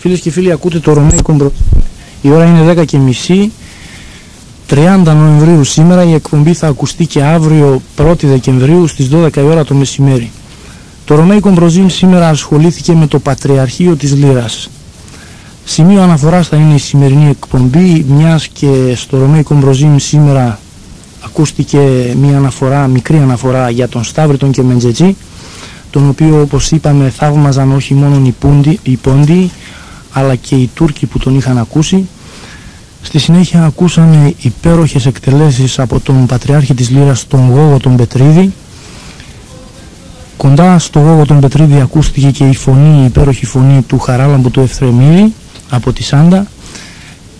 Φίλες και φίλοι, ακούτε το Ρωμαϊκό Μπροζίμ. Η ώρα είναι 10:30, 30 Νοεμβρίου σήμερα. Η εκπομπή θα ακουστεί και αύριο 1η Δεκεμβρίου στις 12 η ώρα το μεσημέρι. Το Ρωμαϊκό Μπροζίμ σήμερα ασχολήθηκε με το Πατριαρχείο της Λύρας. Σημείο αναφοράς θα είναι η σημερινή εκπομπή, μιας και στο Ρωμαϊκό Μπροζίμ σήμερα ακούστηκε μια αναφορά, μικρή αναφορά για τον Σταύρη τον Κεμεντζετζή, τον οποίο, όπως είπαμε, θαύμαζαν όχι μόνο οι Πόντιοι αλλά και οι Τούρκοι που τον είχαν ακούσει. Στη συνέχεια ακούσαμε υπέροχες εκτελέσεις από τον Πατριάρχη της Λύρας, τον Γόγο τον Πετρίδη. Κοντά στο Γόγο τον Πετρίδη ακούστηκε και η φωνή, η υπέροχη φωνή του Χαράλαμπου του Ευθρεμίδη από τη Σάντα.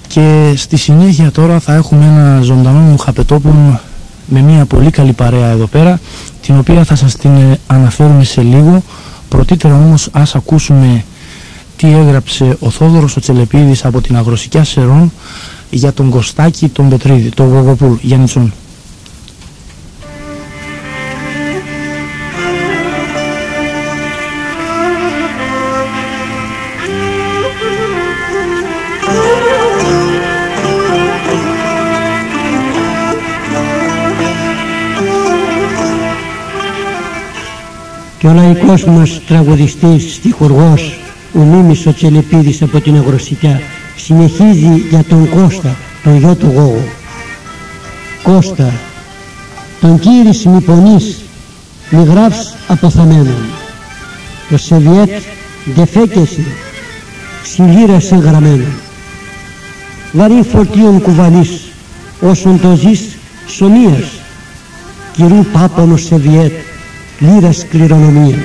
Και στη συνέχεια τώρα θα έχουμε ένα ζωντανό Μουχαπετόπουλο με μια πολύ καλή παρέα εδώ πέρα, την οποία θα σας την αναφέρουμε σε λίγο. Πρωτήτερα όμως ας ακούσουμε τι έγραψε ο Θόδωρος ο Τσελεπίδης από την Αγροσικιά Σερών για τον Κωστάκη τον Πετρίδη, τον Γογοπούλ Γιάννητσον. Και ο λαϊκός μας τραγουδιστής, στιχουργός, ο Μίμης ο Τσελεπίδης από την Αγροσικιά, συνεχίζει για τον Κώστα, τον γιο του Γόγου. Κώστα, τον κύρις μη πονείς, μη γράφεις αποθαμένον. Το Σεβιέτ δε φέκεσαι, ξυλίρας εγγραμμένον. Βαρύ φορτίον κουβαλείς, όσον το ζεις σομίας, κυρού πάπονο Σεβιέτ, λύρας κληρονομία.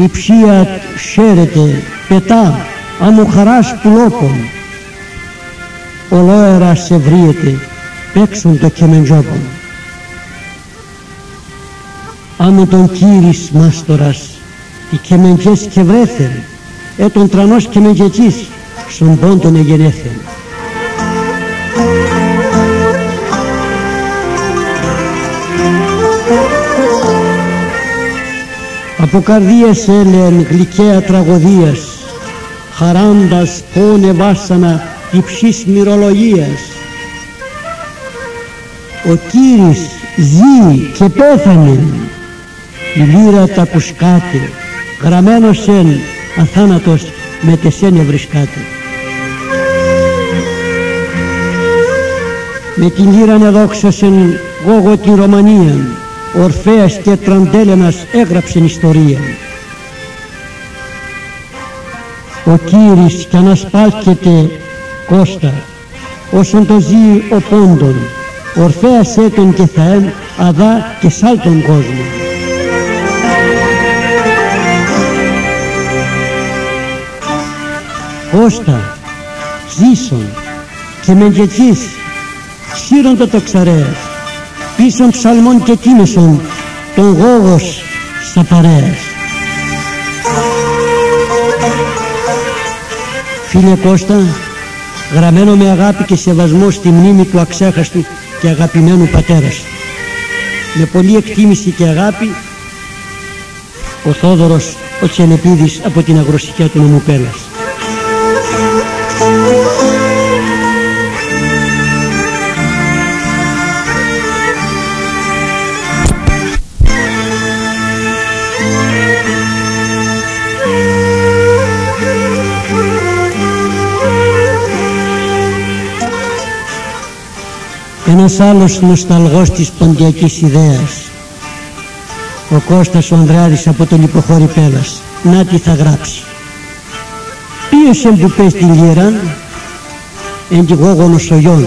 Η ψία χαίρεται, πετά, αμοχαράς πουλόπων. Ολόερα σε βρίεται, παίξουν το κεμεντζόπον. Άμμο τον κύρις μάστορας, οι κεμεντζές και βρέθεν, τον τρανός κεμεντζετής, στον πόντον εγενέθεν. Από καρδίες έλεεν γλυκαία τραγωδίας, χαράντας πόνε βάσανα υψής μυρολογίας. Ο κύρις ζει και πέθανε, η λύρα τα πουσκάται, γραμμένος εν αθάνατος με τεσένε βρισκάται. Με την λύραν εδόξασεν Γόγο τη Ρωμανία, Ορφέας και Τραντέλενας έγραψεν ιστορία. Ο κύρις κι ανασπάλκεται Κώστα, όσον το ζει ο πόντον, Ορφέας έτον και θαέμ αδά και σ' άλλον κόσμο. Κώστα, ζήσον και μεντζετζής, σύροντο το ξαρέας, πίσον ψαλμών και κίνησον τον Γόγος στα παρέας. Φίλε Κώστα, γραμμένο με αγάπη και σεβασμό στη μνήμη του αξέχαστου και αγαπημένου πατέρα σου. Με πολλή εκτίμηση και αγάπη, ο Θόδωρος ο Τσελεπίδης από την Αγροσικιά του νομού Πέλλας. Ένας άλλος νοσταλγός της ποντιακής ιδέας, ο Κώστας ο Ανδρεάδης από τον υποχώρη Πέλλας, να τι θα γράψει. Ποιος που πες την Λύρα, εν τη Γόγονος ο γιον,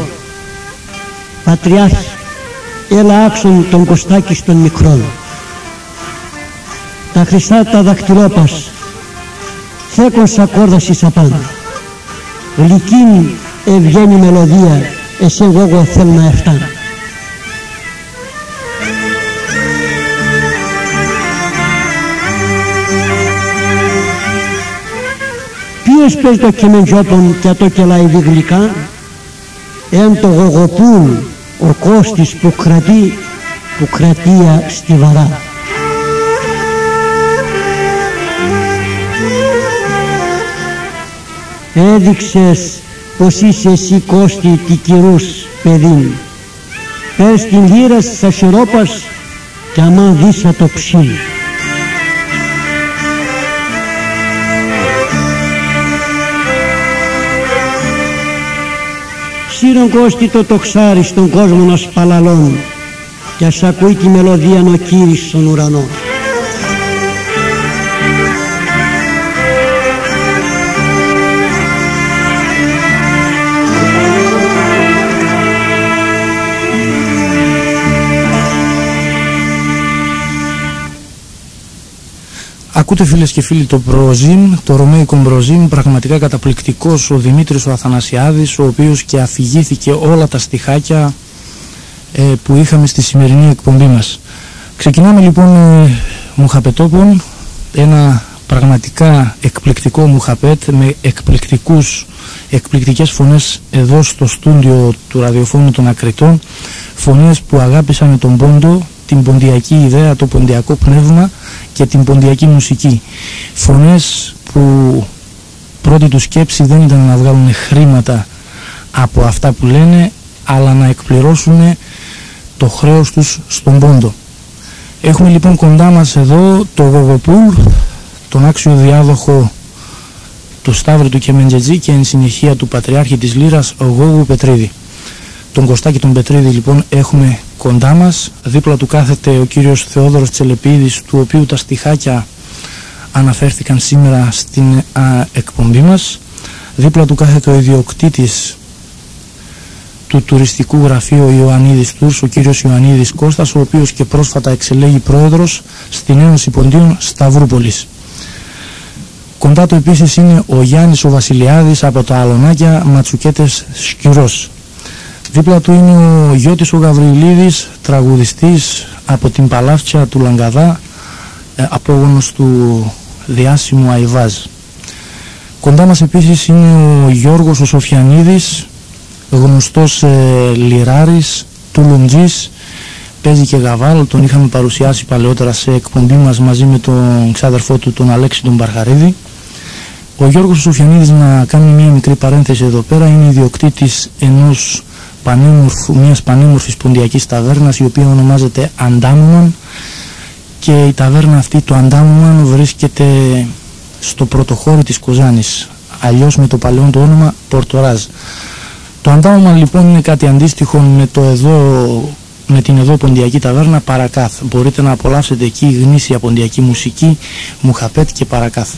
Πατριάρχη, έλα άξον τον Κωστάκη στον μικρόν. Τα χρυσά τα δακτυλόπας, θέκος ακόρδασης απάνω, γλυκήν ευγένει μελωδία, εσύ Γόγο θέλω να εφτάνω. Ποιος παίζει το κεμεντζόπον και το κελάιδι γλυκά, εν το Γογοπούλ ο Κώστης που κρατεί, που κρατεία στιβαρά. Έδειξες πως είσαι εσύ Κώστη τι κυρούς παιδί. Πες την λύρα της Αχυρόπας κι αμάν δίσα το ψήλ. Σύρον Κώστη το τοξάρι στον κόσμο να σπαλαλών κι ας ακούει τη μελωδία ο Κύρις στον ουρανό. Ακούτε φίλες και φίλοι το Προζήμ, το ρωμαϊκό Προζήμ, πραγματικά καταπληκτικός ο Δημήτρης ο Αθανασιάδης, ο οποίος και αφηγήθηκε όλα τα στιχάκια που είχαμε στη σημερινή εκπομπή μας. Ξεκινάμε λοιπόν Μουχαπετόπων, ένα πραγματικά εκπληκτικό Μουχαπέτ με εκπληκτικές φωνές εδώ στο στούντιο του ραδιοφώνου των Ακριτών, φωνές που αγάπησαν τον πόντο, την ποντιακή ιδέα, το ποντιακό πνεύμα και την ποντιακή μουσική. Φωνές που πρώτη του σκέψη δεν ήταν να βγάλουν χρήματα από αυτά που λένε, αλλά να εκπληρώσουν το χρέος τους στον πόντο. Έχουμε λοιπόν κοντά μας εδώ το Γογοπούλ, τον άξιο διάδοχο του Σταύρου του Κεμεντζετζή και εν συνεχεία του Πατριάρχη της Λύρας, ο Γόγου Πετρίδη. Τον Κωστάκη τον Πετρίδη λοιπόν έχουμε κοντά μας, δίπλα του κάθεται ο κύριος Θεόδωρος Τσελεπίδης, του οποίου τα στιχάκια αναφέρθηκαν σήμερα στην εκπομπή μας. Δίπλα του κάθεται ο ιδιοκτήτης του τουριστικού γραφείου Ιωαννίδης Τούρς, ο κύριος Ιωαννίδης Κώστας, ο οποίος και πρόσφατα εξελέγει πρόεδρος στην Ένωση Ποντίων Σταυρούπολης. Κοντά του επίσης είναι ο Γιάννης ο Βασιλιάδης από τα Αλωνάκια Ματσουκέτες Σκυρός. Δίπλα του είναι ο Γιώτης ο Γαβριλίδης, τραγουδιστής από την Παλάφτια του Λαγκαδά, απόγονος του διάσημου Αϊβάζ. Κοντά μας επίσης είναι ο Γιώργος ο Σοφιανίδης, γνωστός λιράρης, τουλουντζής, παίζει και γαβάλ, τον είχαμε παρουσιάσει παλαιότερα σε εκπομπή μας μαζί με τον ξάδερφό του τον Αλέξη τον Μπαρχαρίδη. Ο Γιώργος ο Σοφιανίδης, να κάνει μια μικρή παρένθεση εδώ πέρα, είναι ιδιοκτήτης μιας πανέμορφης ποντιακής ταβέρνας, η οποία ονομάζεται Αντάμουμαν, και η ταβέρνα αυτή, το Αντάμουμαν, βρίσκεται στο πρωτοχώρι της Κοζάνης, αλλιώς με το παλαιό του όνομα Πορτοράζ. Το Αντάμουμαν λοιπόν είναι κάτι αντίστοιχο με την εδώ ποντιακή ταβέρνα Παρακάθ. Μπορείτε να απολαύσετε εκεί γνήσια ποντιακή μουσική, Μουχαπέτ και Παρακάθ.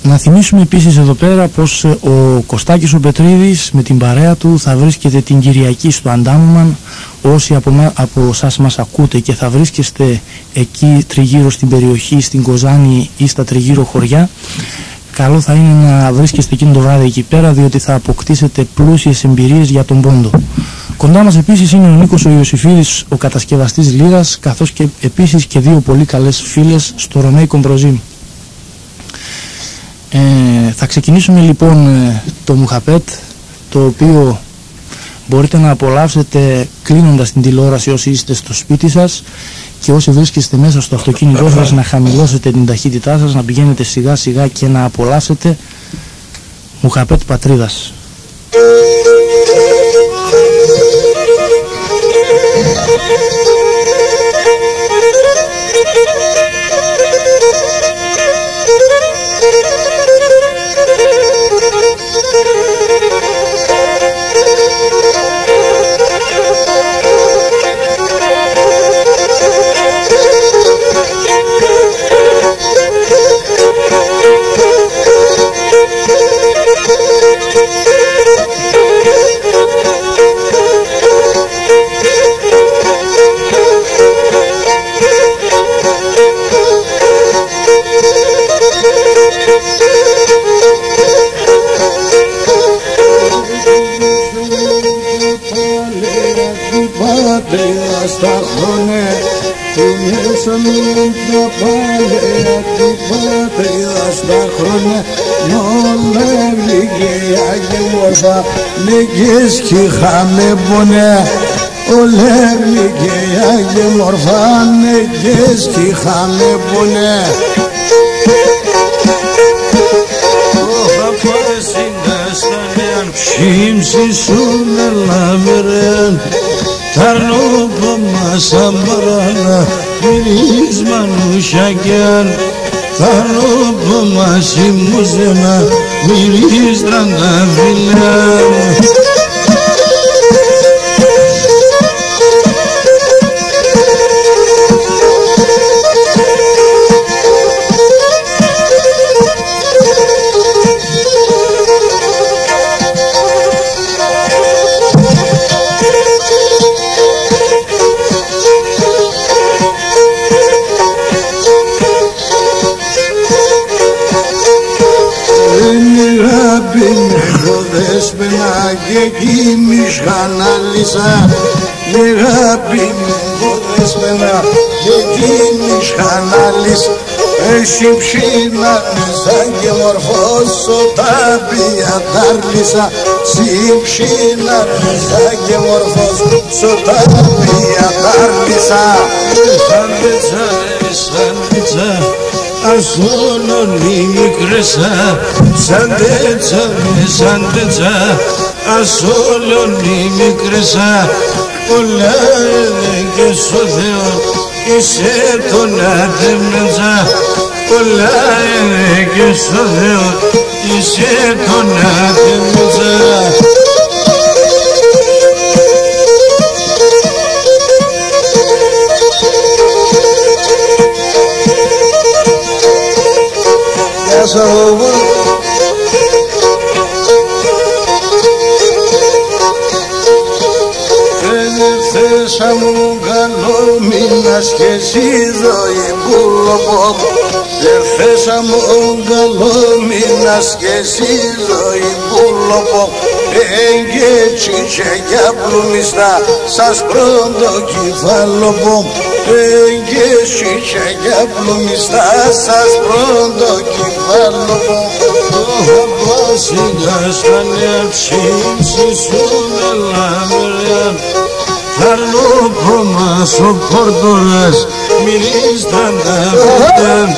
Να θυμίσουμε επίσης εδώ πέρα πως ο Κωστάκης ο Πετρίδης με την παρέα του θα βρίσκεται την Κυριακή στο Αντάμουμαν. Όσοι από εσάς μας ακούτε και θα βρίσκεστε εκεί τριγύρω στην περιοχή, στην Κοζάνη ή στα τριγύρω χωριά, καλό θα είναι να βρίσκεστε εκείνο το βράδυ εκεί πέρα, διότι θα αποκτήσετε πλούσιες εμπειρίες για τον πόντο. Κοντά μας επίσης είναι ο Νίκος ο Ιωσήφιδης, ο κατασκευαστής λύρας, καθώς και επίσης και δύο πολύ καλές φίλες στο ρωμαϊκό Προζήμ. Θα ξεκινήσουμε λοιπόν το Μουχαπέτ, το οποίο μπορείτε να απολαύσετε κλείνοντας την τηλεόραση όσοι είστε στο σπίτι σας, και όσοι βρίσκεστε μέσα στο αυτοκίνητό σας να χαμηλώσετε την ταχύτητά σας, να πηγαίνετε σιγά σιγά και να απολαύσετε Μουχαπέτ πατρίδας. Στα χρόνια του μέσα μου τα παλαιά του πατρίδα στα χρόνια νόλευει και αγιώσα νεκές κι είχαμε πονέ ολεύει και αγιώσα νεκές κι είχαμε πονέ. Şimsisune lameren Tarnopa masambarana Biriz manuşaken Tarnopa masimuzena Biriz randafilen Και εκείνης χανάλισα Λεγάπη με βοδέσμενα Και εκείνης χανάλις Εσύ ψήνανεσα και μορφώσω τα πιατάρλισα Εσύ ψήνανεσα και μορφώσω τα πιατάρλισα Σαν τετσα ασόλωνη μικρέσα Σαν τετσα ασόλωνη μικρέσα Πολλά έλεγε στο Θεό είσαι τον άτεμνετσα Πολλά έλεγε στο Θεό είσαι τον άτεμνετσα Θέσα μου καλό μήνας και εσύ ζωή μπουλοπό Θέσα μου καλό μήνας και εσύ ζωή μπουλοπό Εγγέτσι και για πλουμιστά σας πρώτο κεφάλοπο Εγγέτσι και για πλουμιστά σας πρώτο κεφάλοπο Σιγά στα νέα ψήψη σου με λάμερια Tarnopa maso portoras Miristan da putan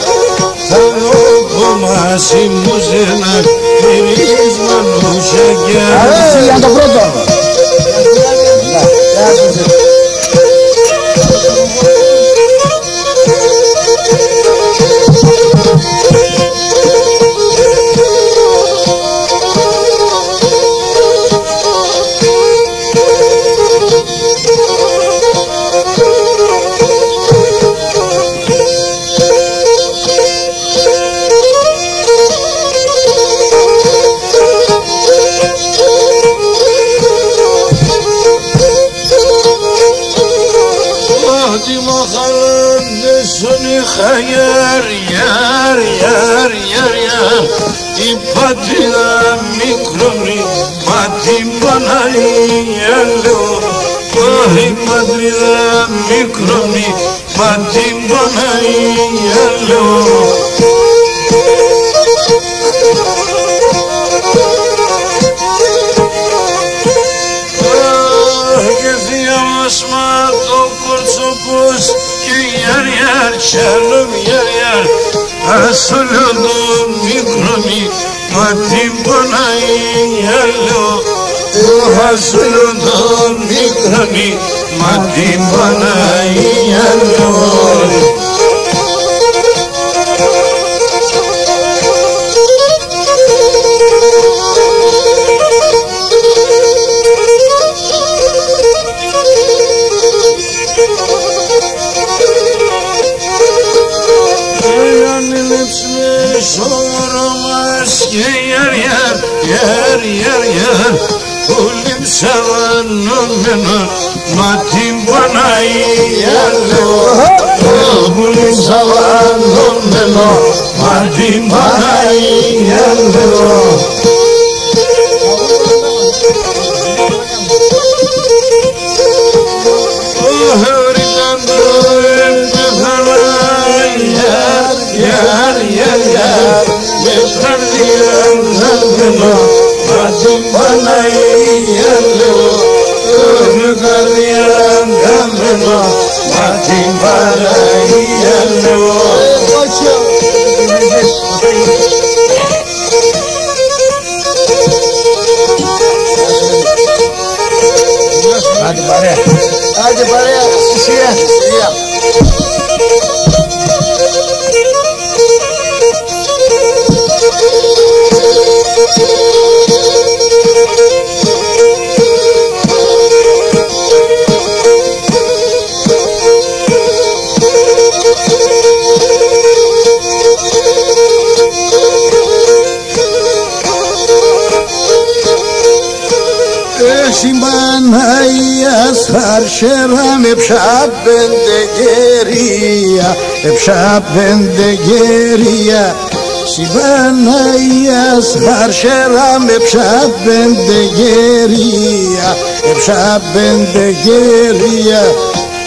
Tarnopa masi muzena Miris manusha gyan Así, ando pronto. Yar yar yar yar yar Η πατρίδα μικρόνη Μάτι Παναγιαλό Η πατρίδα μικρόνη Μάτι Παναγιαλό Και θεία μας μα το κορτσοπός Yar yar shalom yar yar Asolodum mikroni Matim bonai yallo Asolodum mikroni Matim bonai yallo Yar yar yar Ulim savanun mena Matim Panayallo Ulim savanun mena Matim Panayallo Yar yar yar Matim Panayallo Nugariyan Gamma Matim Panayallo Άντε παρέα, σιγά. Παναγίας χαρσέρα με ψάπεντε γερία, ψάπεντε γερία. Παναγίας χαρσέρα με ψάπεντε γερία, ψάπεντε γερία.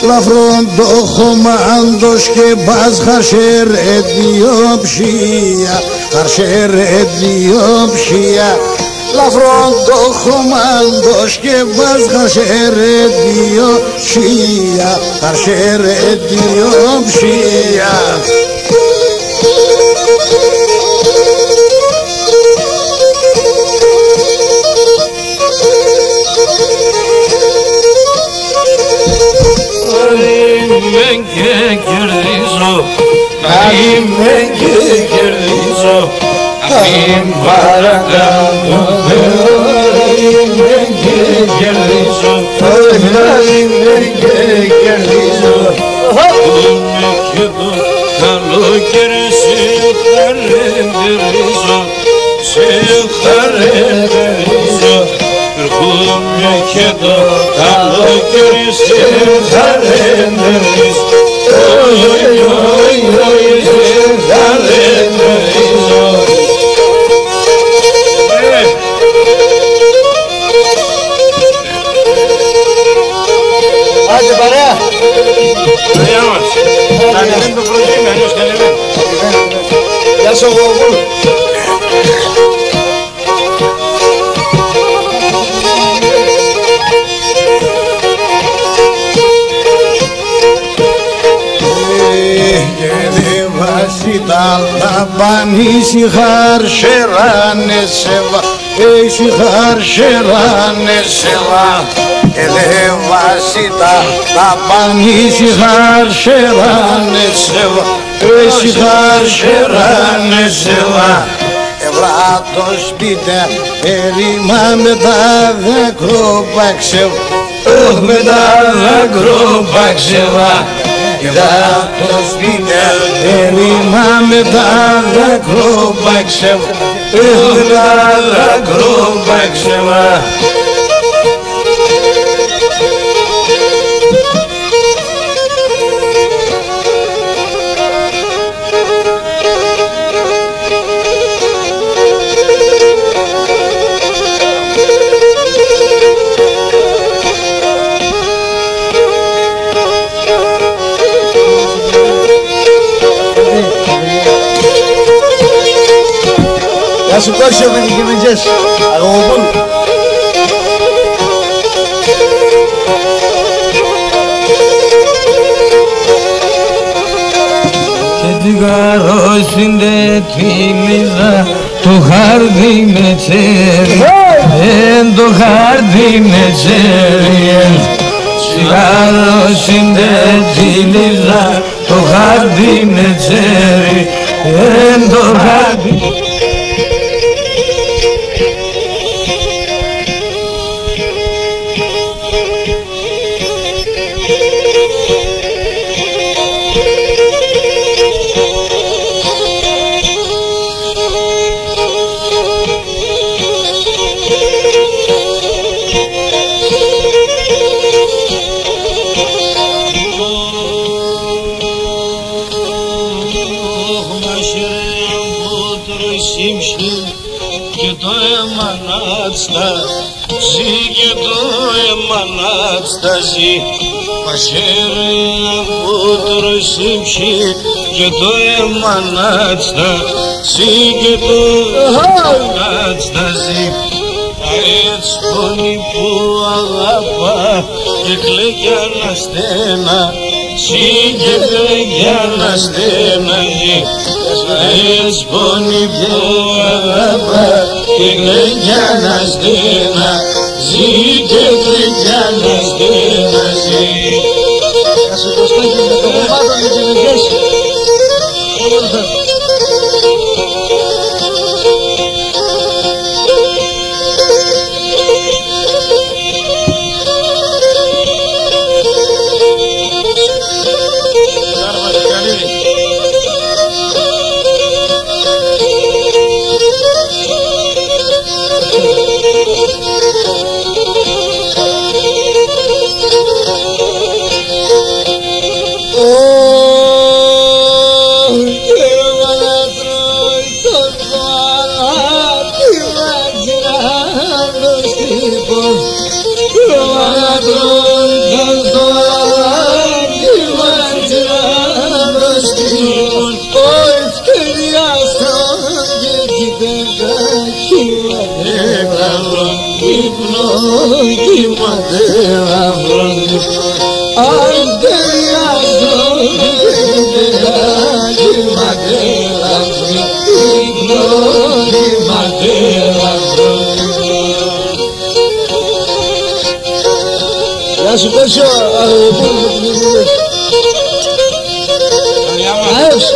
Λαφρόν το χωμάντος και μπας χαρσέρε διόψια, χαρσέρε διόψια. Λαφρόν το χωμάντος και μπας χαρσέρε διόψια, χαρσέρε διόψια. Είμαι και κερδίζω, είμαι και κερδίζω. Μην παρακάνω Θεό, είμαι και κερδίζω. Είμαι και κερδίζω. Είμαι και το καλοκαίρι σε χαρεντερίζω, σε χαρεντερίζω. Έρχομαι και το καλοκαίρι σε χαρεντερίζω, σε χαρεντερίζω. Άντε παρέα! Παρέα μας! Θα ανεβαίνει το προτείνει, αλλιώς θα ανεβαίνει. Γεια σου Γογούλ! Τα πανίσι χαρσεράνε σεβά, εσύ χαρσεράνε σεβά. Ελεβασίτα τα πανίσι χαρσεράνε σεβά, εσύ χαρσεράνε σεβά. Ευρά το σπίτι ερήμα με τα δακρόπαξεβά, με τα δακρόπαξεβά. Ευρά το σπίτι ερήμα με τα δακρόπαξεβά, με τα δακρόπαξεβά. Γεια σου Κώσιο με την Κιμιτζές, Αγωγοπούλου. Και την καρόσυντε τη λίζα, το χάρτη με τσέρι, το χάρτη με τσέρι. Την καρόσυντε τη λίζα, το χάρτη με τσέρι, το χάρτη. Και το εμανάτσταζι, και το εμανάτσταζι. Πασέρε από το ρωσίμψι, και το εμανάτσταζι, και το εμανάτσταζι. Έτσι πόνοι που αγαπά και κλαίγει αναστένα, και κλαίγει αναστένα. Έτσι πόνοι που αγαπά και κλαίγει αναστένα, και κλαίγει αναστένα. Να σου πέσω Μαεύς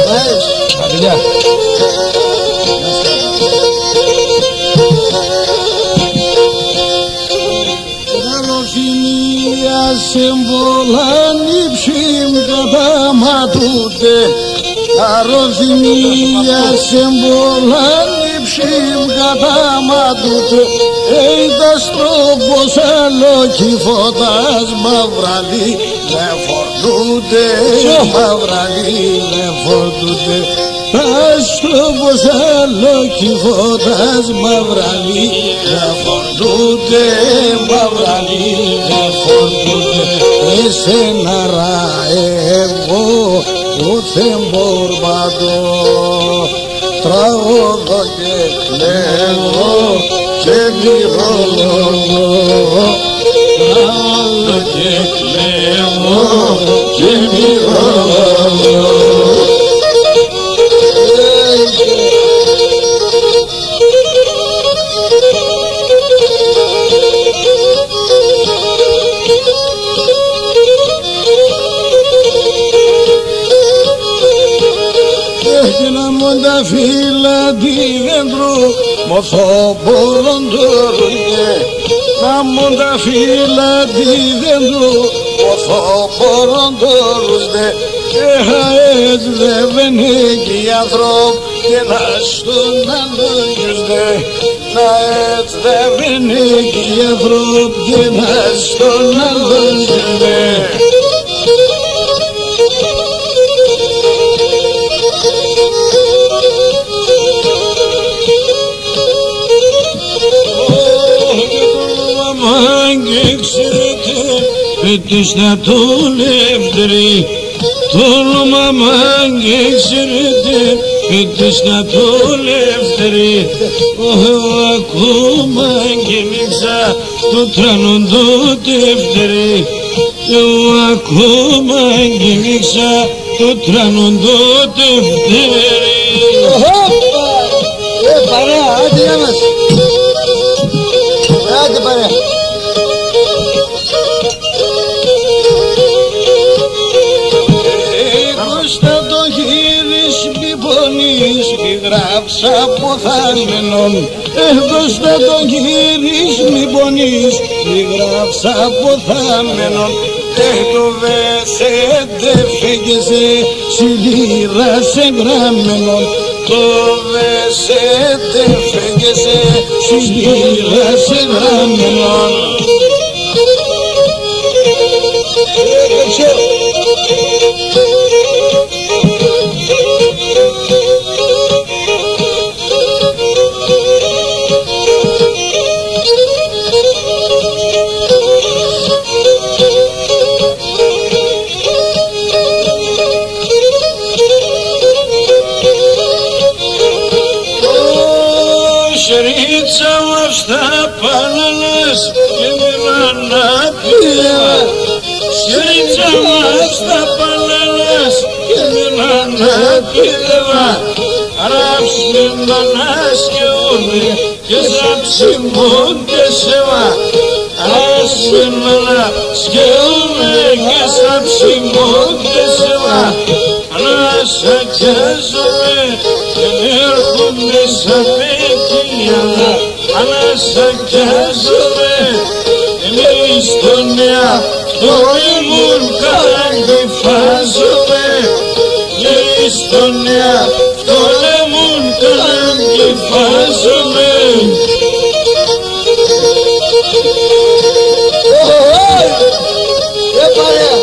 Ραλοφινία σε μπολάνι ψήμ καταματούτε Ραλοφινία σε μπολάνι ψήμ καταματούτε Έιτας τρόπος άλλο κι φωτάς μαυραλί με φορτούτε Μαυραλί με φορτούτε Τας τρόπος άλλο κι φωτάς μαυραλί με φορτούτε Μαυραλί με φορτούτε Εσένα ρα εγώ ούτε μπορμπατώ Τραγωδώ και κλαίγω και μυρολογώ Τραγωδώ και κλαίγω και μυρολογώ τα φύλλα τη δέντρου μοθοποροντορούνται να μου τα φύλλα τη δέντρου μοθοποροντορούνται και χαές δε βενέκει ανθρώπ και να στον αλόγιουσδε να έτσι δε βενέκει ανθρώπ και να στον αλόγιουσδε Πέτυσνα το λεύτερη, το όνομα μάγκε ξέρετε, πέτυσνα το λεύτερη, ακόμα και μίξα το τρανον το δεύτερη, ακόμα και μίξα το τρανον το δεύτερη. Χωπα! Παρέα, άντε να μας! Άντε παρέα! Μη γράψα ποθάμενον Μπροστά το γύρις μη πονείς Μη γράψα ποθάμενον Το βέσετε φέγγεσαι Συλλήρα σε γραμμένον Το βέσετε φέγγεσαι Συλλήρα σε γραμμένον Σρίτσα μας τα παναλάς και μιλάνα πίδευα Σρίτσα μας τα παναλάς και μιλάνα πίδευα Ράψε μανάς και όνε και ζάψε μόντε σεβά Ράψε μανάς και όνε και ζάψε μόντε σεβά ανασακιάζομαι, δεν έρχομαι σαν παιδιά, ανασακιάζομαι, εμείς στον εαυτό ήμουν καλά κυφάζομαι, εμείς στον εαυτό ήμουν καλά κυφάζομαι. Παρέα!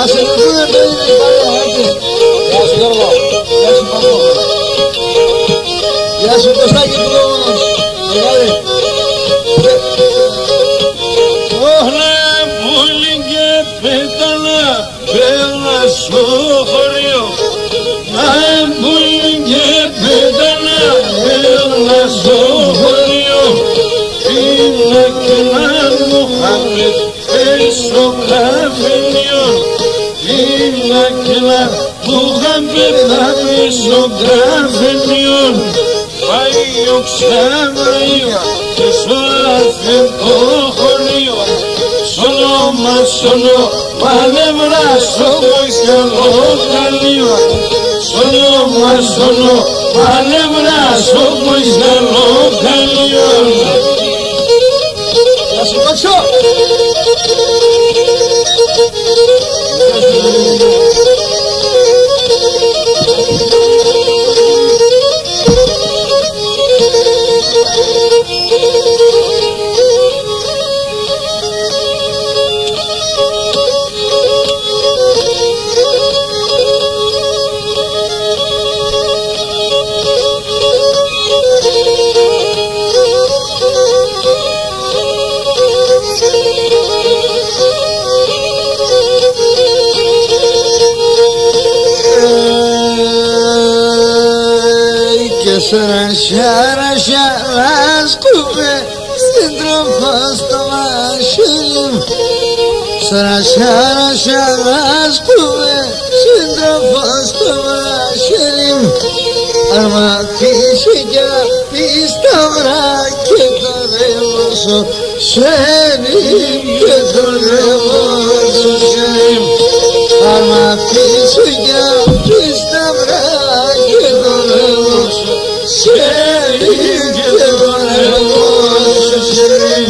Ας ενωθούμε παιδί της παρέα, έτσι! Γεια σου Γιώργο! Γεια σου Παπώ! Γεια σου Κωστάκη του Λόγωνος! Μεγάλη! Όλα πουλί και πέταλα πέλα στο χωριό, πουλί και πέταλα πέλα στο χωριό, πίνα και να Μοχάμετ πέσω καφενείο, πίνα και να Μοχάμετ πέσω καφενείο, πάει ο ξαβραίο και σώραθε το χωρίο, σωνό πανευράσω καλό καλείο, σωνό πανευράσω καλό καλείο. Γεια σου Κότσο! Σαρασιάρασκουμε στην τροφό στο μαχαίρι μου, σαρασιάρασκουμε στην τροφό στο μαχαίρι μου, αν μ' αφήσει κι απείς τα βράκια το ρεύμα σου σέρι και το ρεύμα σου σέρι, αν μ' αφήσει κι απείς τα βράκια το ρεύμα σου σέρι και το ρεύμα σου σέρι.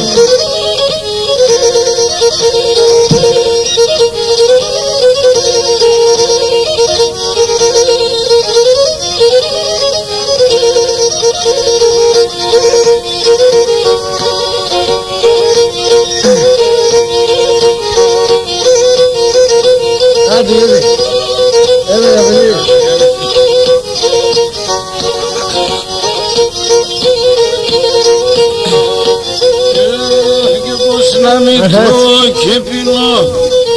Άντε, έλα παιδί. Και πως να μην τρώω και πεινώ,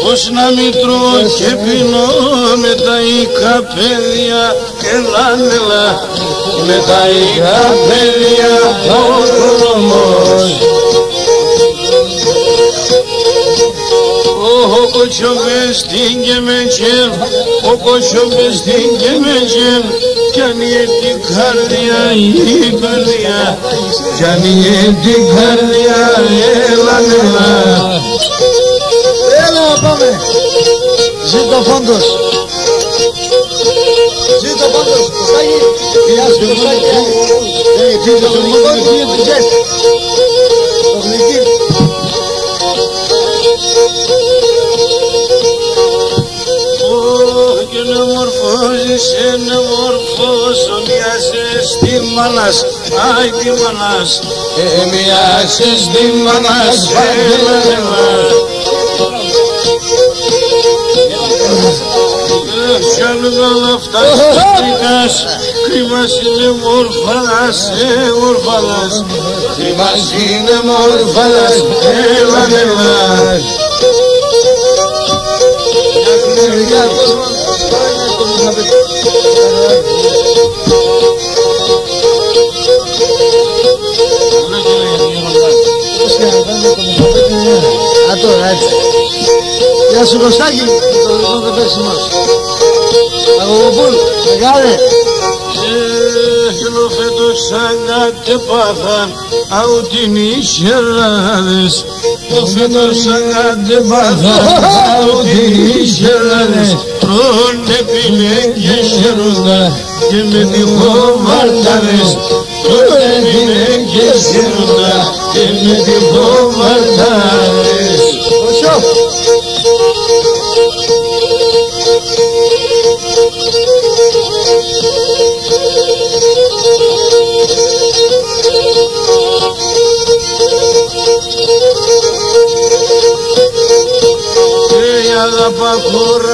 πως να μην τρώω και πεινώ, με τα οικά παιδιά ελά, με τα οικά παιδιά ο δρόμος. Ο κοτσοβεστήν και με τσέλ, ο κοτσοβεστήν και με τσέλ, κι ανοίγει την καρδιά η καρδιά, κι ανοίγει την καρδιά, έλα. Έλα πάμε. Ζήτω Φόντος. Ζήτω Φόντος. Κωστάκη. Γεια σου Κωστάκη. Το γλυκό του Τζετ. Το γλυκί. Και να μορφώσεις, να μορφώσω, μοιάζες τη μάνας, άι τη μάνας, μοιάζες τη μάνας, έλα. Κι αν δεν φτάσεις κρυμάς είναι μορφαλάς, μορφαλάς, κρυμάς είναι μορφαλάς, έλα. Μερικά κόσμο πάνε στο Μουχαμπέτ. Πώς και να πάνε το Μουχαμπέτ είναι ένα. Α, τώρα έτσι. Γεια σου Κωστάκη, το δικό δεν πέσει μας. Αγωγοπούλ, μεγάλε. Φέτος σαν κάτι πάθαν, αουτινοί χεράδες, το φέτος αγαντεβάζα ότι ίσχερανες τρώνε πίνε και χαίροντα και με τυχοβαρτάρες τρώνε πίνε και χαίροντα και με τυχοβαρτάρες.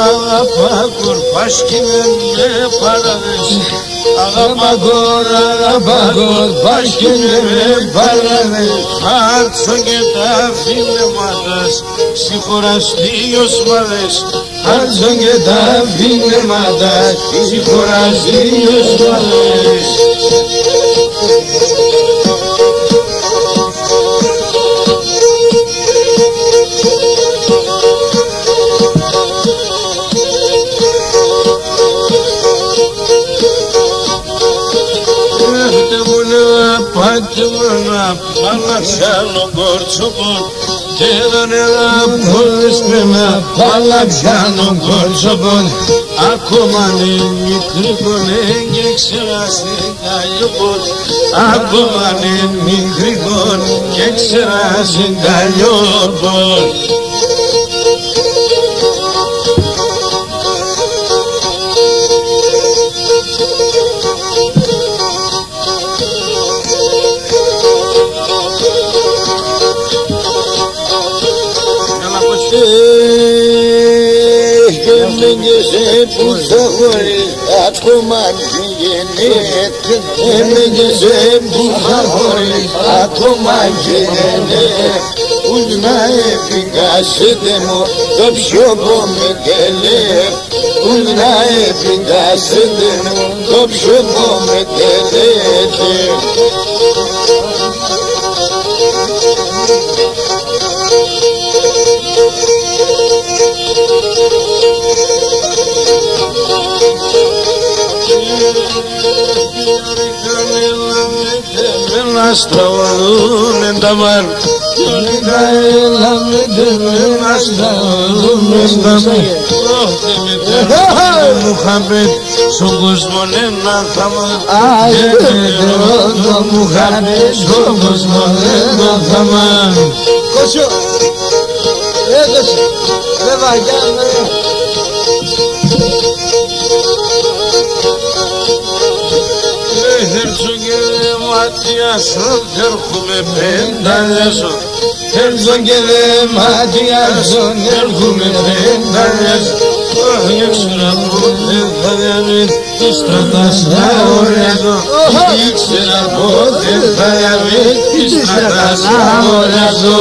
Αγαπάκουρ, πάσχηνε με παραδες. Αγαπάκουρ, πάσχηνε με παραδες. Χάρτσον και τα φιλεματάς, συγχωραστήγιος μαδες. Χάρτσον και τα φιλεματάς, συγχωραστήγιος μαδες. Πατημένα παλαξιάνο κορτσοπον και δεν έλα πόλες πένα παλαξιάνο κορτσοπον ακόμα είναι μικρή κονέ και ξέρασε καλλιόπον ακόμα είναι μικρή κονέ και ξέρασε καλλιόπον. Έμεγεσαι που θα χωρίς ακόμα γενναίες. Έμεγεσαι που θα χωρίς ακόμα γενναίες. Ούς να επικάσετε μου το πιο πομετελεύ. Ούς να επικάσετε μου το πιο πομετελεύ. Να στραβαδούνε τα μάρ Γιονικά έλα με τεμένα στραβαδούνε τα μάρ Όχτε με τεμένα Μουχαμπέτ στον κόσμο ένα θάμα Και το Μουχαμπέτ στον κόσμο ένα θάμα. Κότσιο, έδωσε, δεν βαγιάνε. Ματιάσω, έρχομαι πενταλιάσω. Έρχομαι ματιάσω, έρχομαι πενταλιάσω. Ήξερα πότε θα διαβεί τη στρατάς να οριάζω. Ήξερα πότε θα διαβεί τη στρατάς να οριάζω.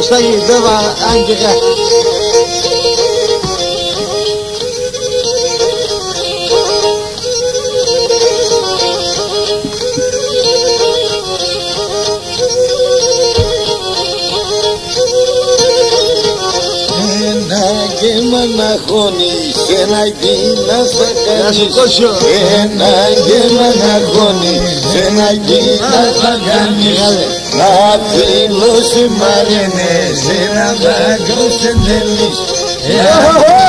Στάγι, βέβαια, άγγελα. Και μαναχώνεις ένα γύνα θα κάνεις. Ένα και μαναχώνεις ένα γύνα θα κάνεις. Να φιλώσει μαρένες ένα δάκρυ σε τελείς.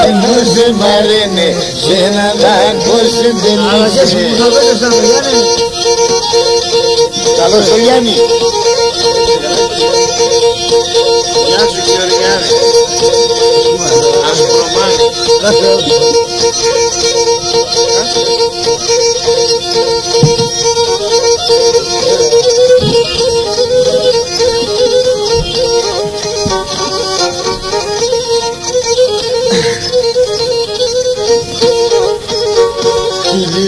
Φιλώσει μαρένες ένα δάκρυ σε τελείς. Καλώς το Γιάννη. Γεια σου Γεωργιάδη. Ασπρομάνι.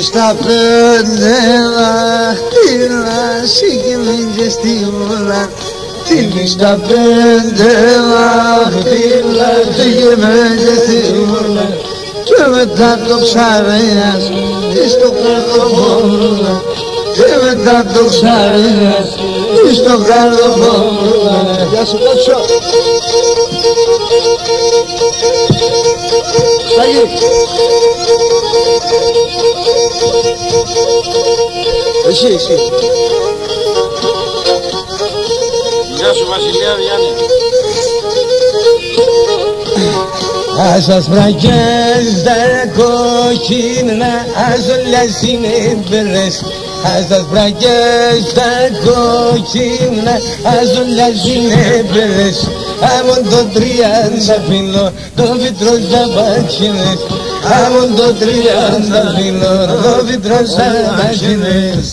Στα πέντε δάχτυλα συγκεμίζε στη βουλά. Στα πέντε δάχτυλα συγκεμίζε στη βουλά. Και μετά το ψαρέας στο καρδοπόλα. Και μετά το ψαρέας στο καρδοπόλα. Γεια σου Κότσο. Σταγί. Εσύ. Γεια σου Βασιλιάδη Γιάννη. Asas bragas da cochina, azulas inebres. Asas bragas da cochina, azulas inebres. Amon do trianda filo, do vitros da bachines. Amon do trianda filo, do vitros da bachines.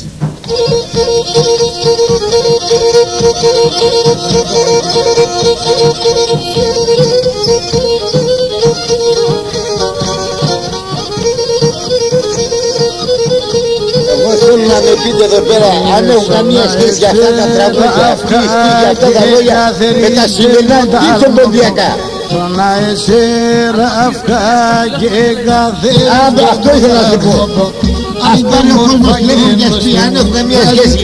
Θέλω να με πείτε εδώ πέρα αν έχω καμία σχέση για αυτά τα τραγούδια, αυτή για αυτά τα λόγια με τα σημερινά δίθεν ποντιακά. Τον αεσέρα αυτά και καθένα. Αυτό ήθελα να σου πω. Αυτά είναι ο κόσμος λέγουν και αυτοί, αν έχω καμία σχέση.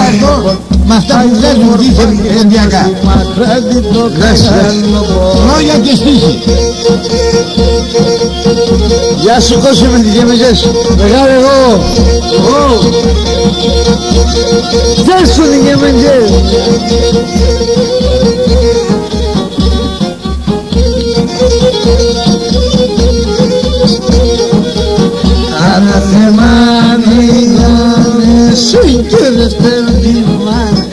Αυτό με αυτά που βγάζουν δίθεν ποντιακά. Λόγια και στίχοι. Γεια σου Κώστα με τις γεμιζές. Μεγάλε εγώ. Γεια σου τις γεμιζές. Αναθεμάμιανε σου και δευτεροδημάνε.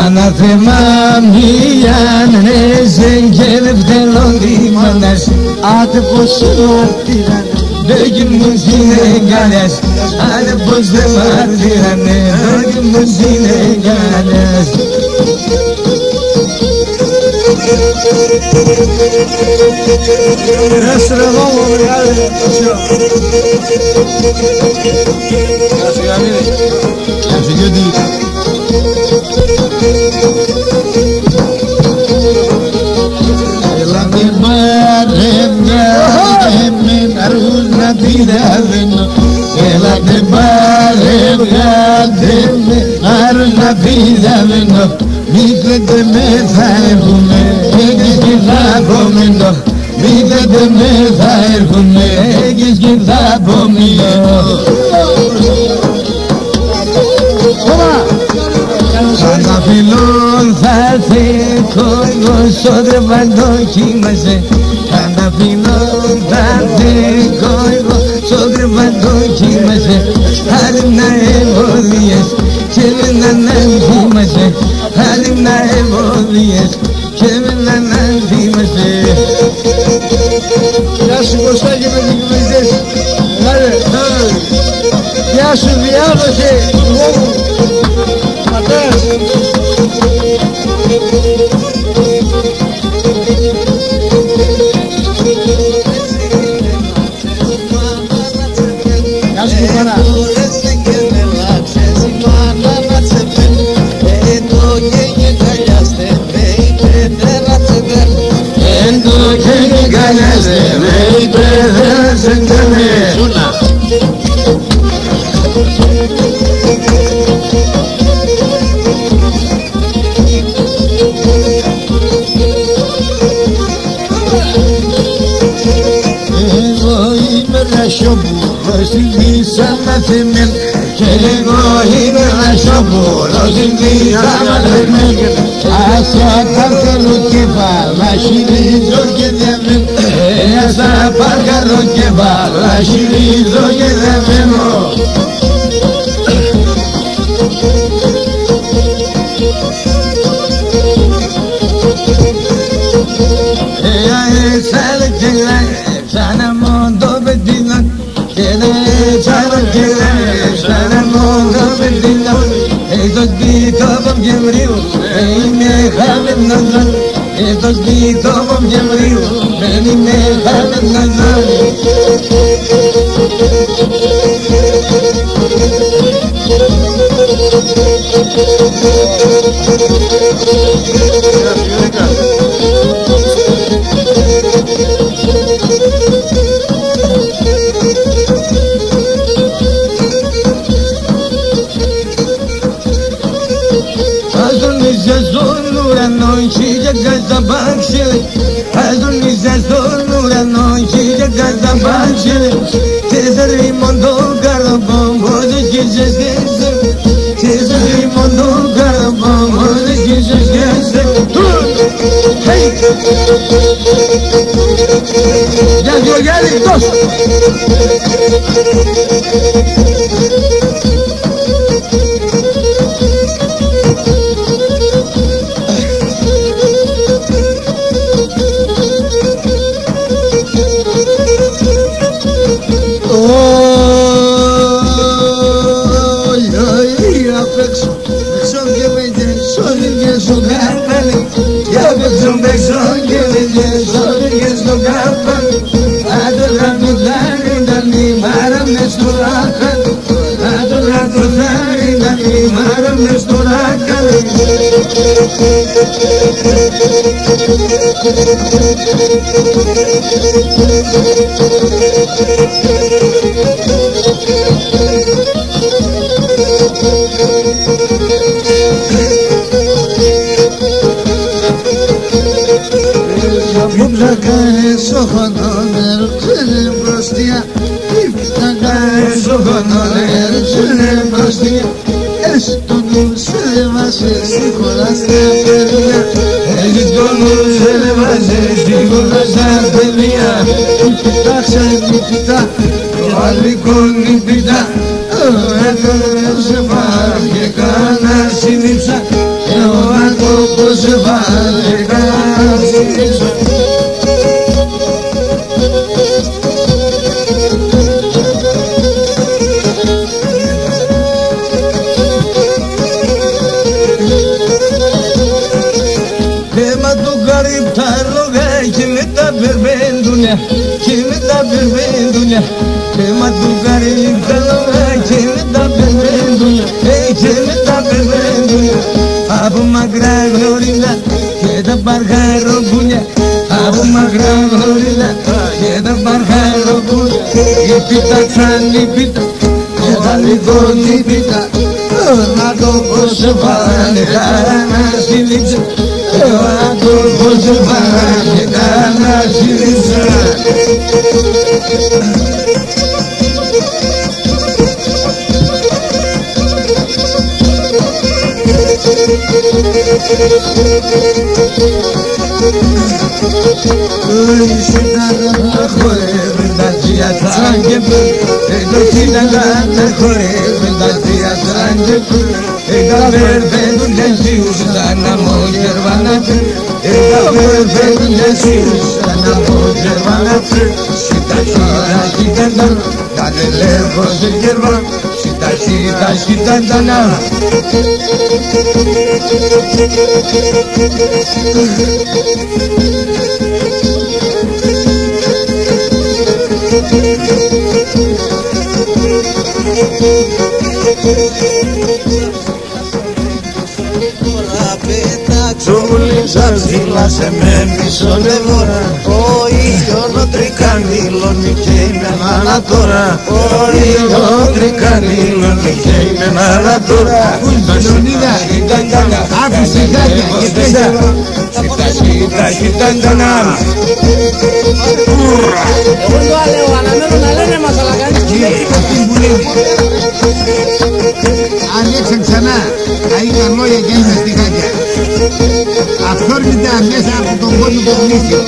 Αναθεμάμιανε και δευτεροδημάνες. Άντε πως σε μαρτύρανε, δέκι μου συνεγάλες. Άντε πως σε μαρτύρανε, δέκι μου συνεγάλες. Έσαι ρε δόμο μεγάλε. Γεια σου Γιάννη. Γεια σου Γιώτη. Έλα με πάρε μια και με αρούς να πειραδένω. Έλα με πάρε μια και με αρούς να πειραδένω. Μήπετε με θα έρχομαι, έχεις και θα απομείνω. Μήπετε με θα έρχομαι, έχεις και θα απομείνω. Αναφυλών θα θεκώ, στο τρεβαντό κοίμασε. Αναφυλών θα θεκώ, στο τρεβαντό κοίμασε. Άριμνα εμπόδιες και με να θυμάσαι. Άριμνα εμπόδιες και με να θυμάσαι. Γεια σου Κωστάκη με τις γυμνικές. Γεια σου διάδοση του γόμου. Ματές. Γεια σου Κουπάνα. Και εγώ είμαι ρασόπουλος, συνδύσαμε δεμέν. Άσα πάρκαλο κεφάλα, χειρίζω και δεμέν. Άσα πάρκαλο κεφάλα, χειρίζω και δεμένο. Sana mondo bedina, sana mondo bedina. Esos bitos vom gemriu, me khamen nazar. Esos bitos vom gemriu, me khamen nazar. Mondo, Σας δίλασε με μισολεύωρα. Ο ηλιονοτρικανήλων και είναι μάνα τώρα. Ο ηλιονοτρικανήλων και είναι μάνα τώρα. Λονίδα, άφησε χάκια και πέσα. Εγώ το λέω, αναμένω να λένε μας, αλλά κανείς τι λέει. Ανοίξαν ξανά, θα είχαν λόγια και είναι στη χάκια. Αυθόρμητα μέσα από τον κόσμο το γνήσιο.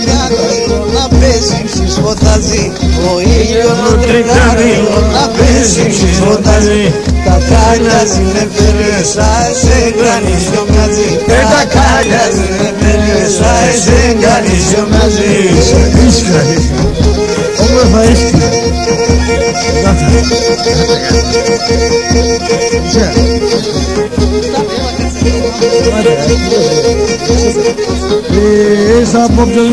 Να πέσει ψησφωτάζει, ο ηλιονοτρικανήλο να πέσει ψησφωτάζει. Τα κάλια συνεφέρεσα, σε γρανίσιο μοιάζει. Τα κάλια συνεφέρεσα, σε γρανίσιο μοιάζει. Όμορφα έσχυ. Απόψε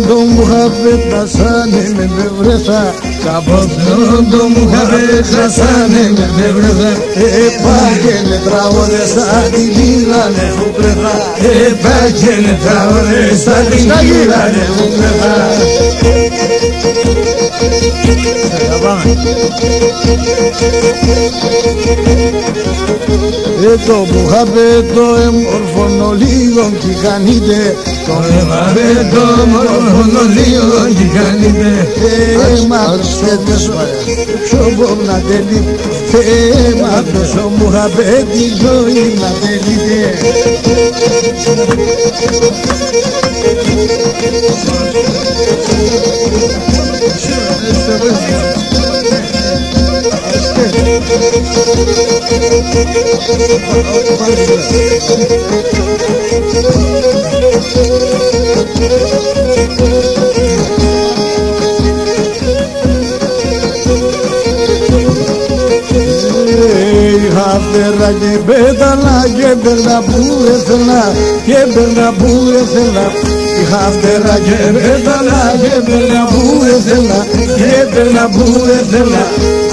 το μου χαπέτασανε με βρεθά. Απόψε το μου χαπέτασανε με βρεθά. Επάγαινε τραγώδες θα τη γύρανε που βρεθά. Επάγαινε τραγώδες θα τη γύρανε που βρεθά. Το μουχαπέτο εμόρφωνο λίγον κι κανείτε. Το μουχαπέτο εμόρφωνο λίγον κι κανείτε. Μάτωσες ψωμπομ να τελείτε. Μάτωσες ο μουχαπέτη ζωή να τελείτε. Χαφτέρα και πέταλα και περνά που ήθελα και περνά που ήθελα. Είχα φτερά και πέταλα και περνά που ήθελα και περνά που ήθελα.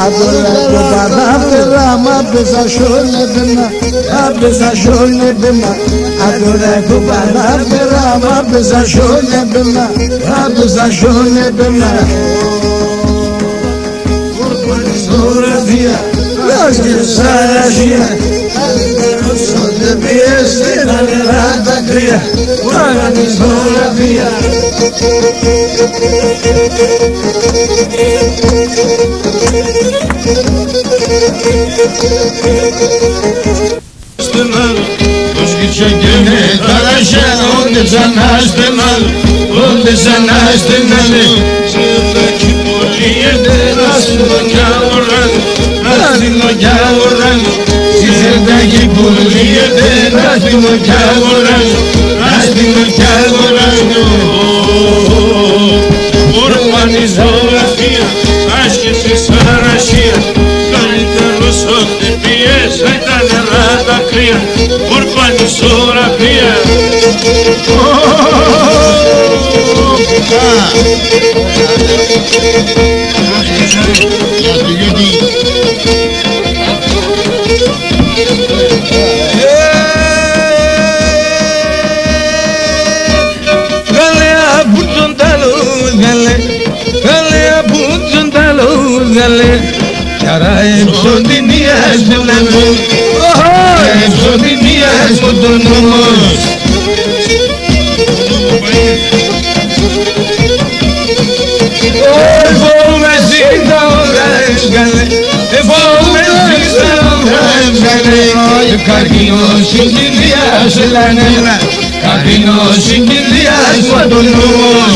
Adora το παράφερα μα πέσα σόλε πένα, άπεσα σόλε πένα. Adora το παράφερα μα πέσα σόλε πένα, άπεσα σόλε πένα. Φωτογραφία και σαραγία, όσο δεν πιέστε τα νερά τα κρύα, μάνα της φωτογραφία. Ως γυρσιακένε τα ράσια, όντε ξανά στενάλ, όντε ξανά στενάλ. Σιωτάκι πολύεται, άστινο κι αγοράν, άστινο κι αγοράν. Σιωτάκι πολύεται, άστινο κι αγοράν, άστινο κι αγοράν. Ορμάνης ζωγραφία, άσχεση σαρασία, καλύτερος ό,τι πιέσα ήταν νερά τα κρύα. Ορμάνης ζωγραφία. Cara exodinias de la luz, exodinias autónomos. Hoy volvesita orangale, volvesita orangale. Carquino sin días en la negra, carquino sin días autónomos.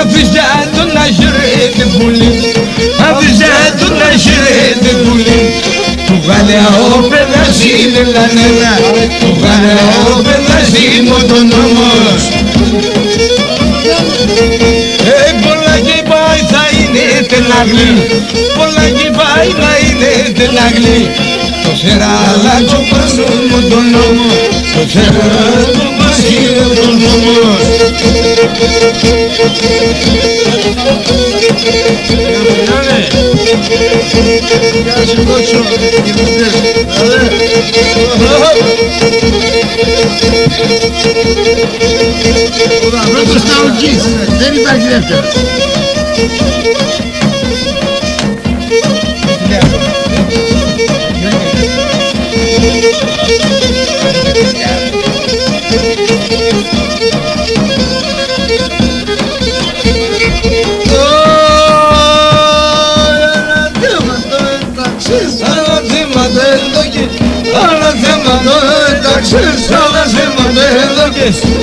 Αφιζάτο να γυρέτε πουλί, αφιζάτο να γυρέτε πουλί. Του γαλεαό παιδαζί δεν λανένα, του γαλεαό παιδαζί μου τον νόμος. Πολλά και πάει θα είναι τελαγλή, πολλά και πάει να είναι τελαγλή. Το σεράλατσο πάνω μου τον νόμο, το σεράλατσο μαζί μου τον νόμο. Γεια σου κότσο, γυμνητές, ο πρώτος Σταουκής, δεν υπάρχει δεύτερος.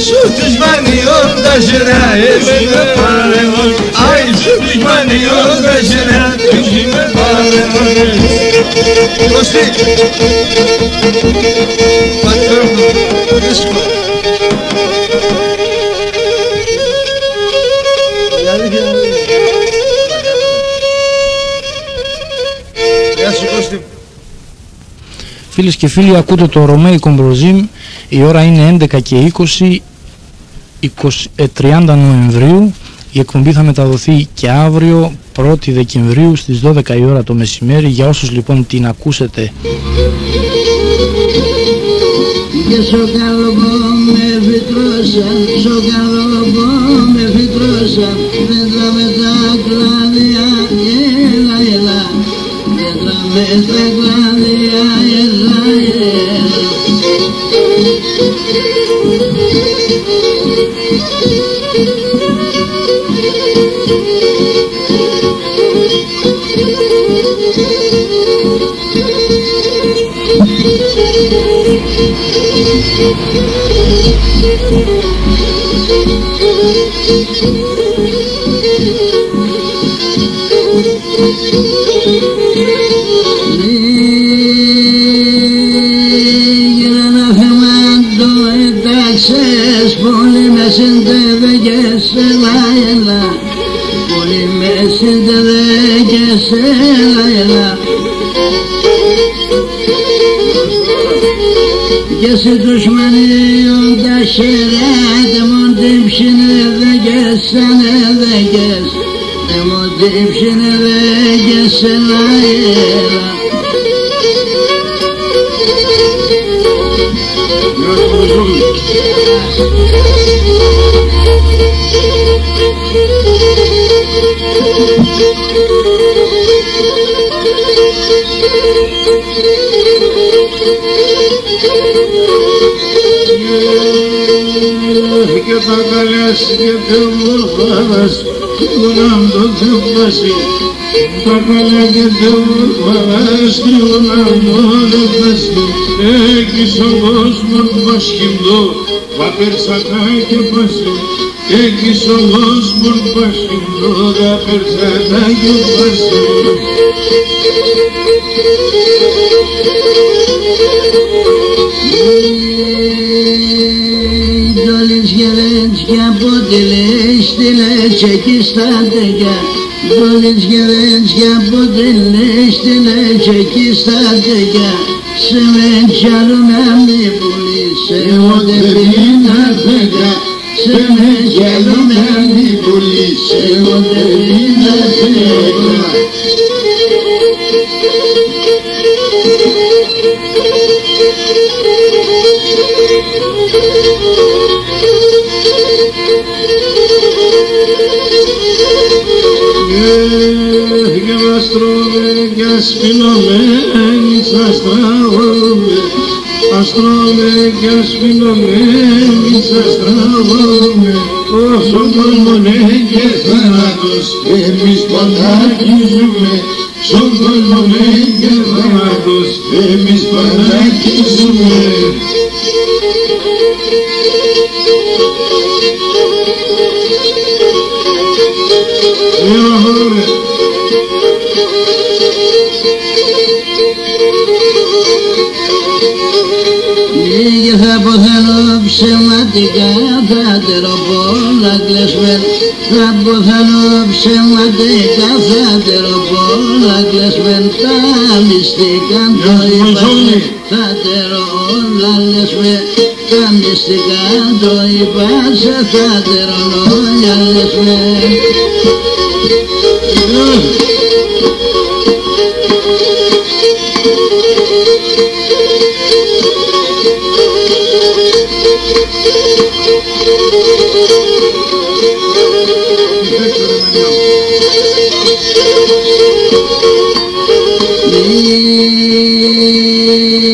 Σου düşmanıyor da şira evime paremon. Ay şu düşmanıyor da şira evime paremon. Kosti. Patron. Esko. Γεια σου Κώστη. Φίλες και φίλοι, ακούτε το Ρωμαϊκό Μπροζίμ. Η ώρα είναι 11 και 30 Νοεμβρίου. Η εκπομπή θα μεταδοθεί και αύριο 1η Δεκεμβρίου στις 12 η ώρα το μεσημέρι. Για όσους λοιπόν την ακούσετε. Και στο καλοπό με φυτρώσαν, στο καλοπό με φυτρώσαν. Μέτρα με τα κλάδια, έλα, έλα. Μέτρα με τα κλάδια, έλα, έλα. Πολύ με συντεύγες, έλα, έλα. Πολύ με συντεύγες, έλα, έλα. Και σε τους μανίων τα χερέτε μου τύψινε δέγες, ανέδεγες. Μου τύψινε δέγες, έλα, έλα. Και τα καλές και θεομορφάδας κρύβουναν το θεοπάση. Τα καλά και θεομορφάδας κρύβουναν το θεοπάση. Έχεις ο κόσμος πασχυντό, παπερσακά και πάση. Έχεις ο κόσμος πασχυντό, παπερσακά και πάση. Και από τη λίστη λες εκεί στα τεγιά. Δόλες και λες και από τη λίστη λες εκεί στα τεγιά. Σε με τσιάλουμε μη πουλήσε ούτε πίνα τεγιά. Σε με τσιάλουμε μη πουλήσε ούτε πίνα τεγιά. Και μας τρώμε και ασπινωμένοι σας τραγωδούμε. Ας τρώμε και ασπινωμένοι σας τραγωδούμε. Όσο κόσμουνε και θάνατος εμείς παντάκιζουμε. Στον κόσμουνε και θάνατος εμείς παντάκιζουμε. Λίγε θα ποθάνω ψεματικά, θα τεροπόλα κλεσμεν. Θα ποθάνω ψεματικά, θα τεροπόλα κλεσμεν. Τα μυστικά το είπαμε, θα τερόλα λεσμεν. Τα μυστικά το είπασε, θα τερολόγια λεσμεν.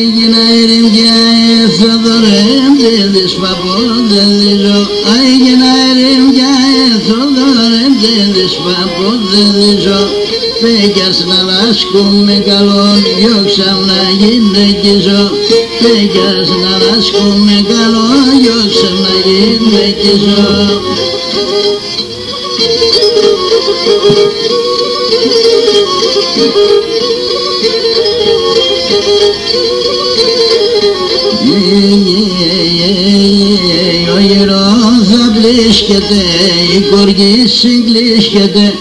Έγινα ερημιά εθοδωρέμ δίδεις παπόδεδίζω. Έγινα ερημιά εθοδωρέμ δίδεις παπόδεδίζω. Πέκιας να λάσκουμε καλόν διώξαμ να γυναικίζω. Πέκιας να λάσκουμε καλόν διώξαμ να γυναικίζω. Ο γερός θα πλήσκεται, η κοργή συγκλίσκεται.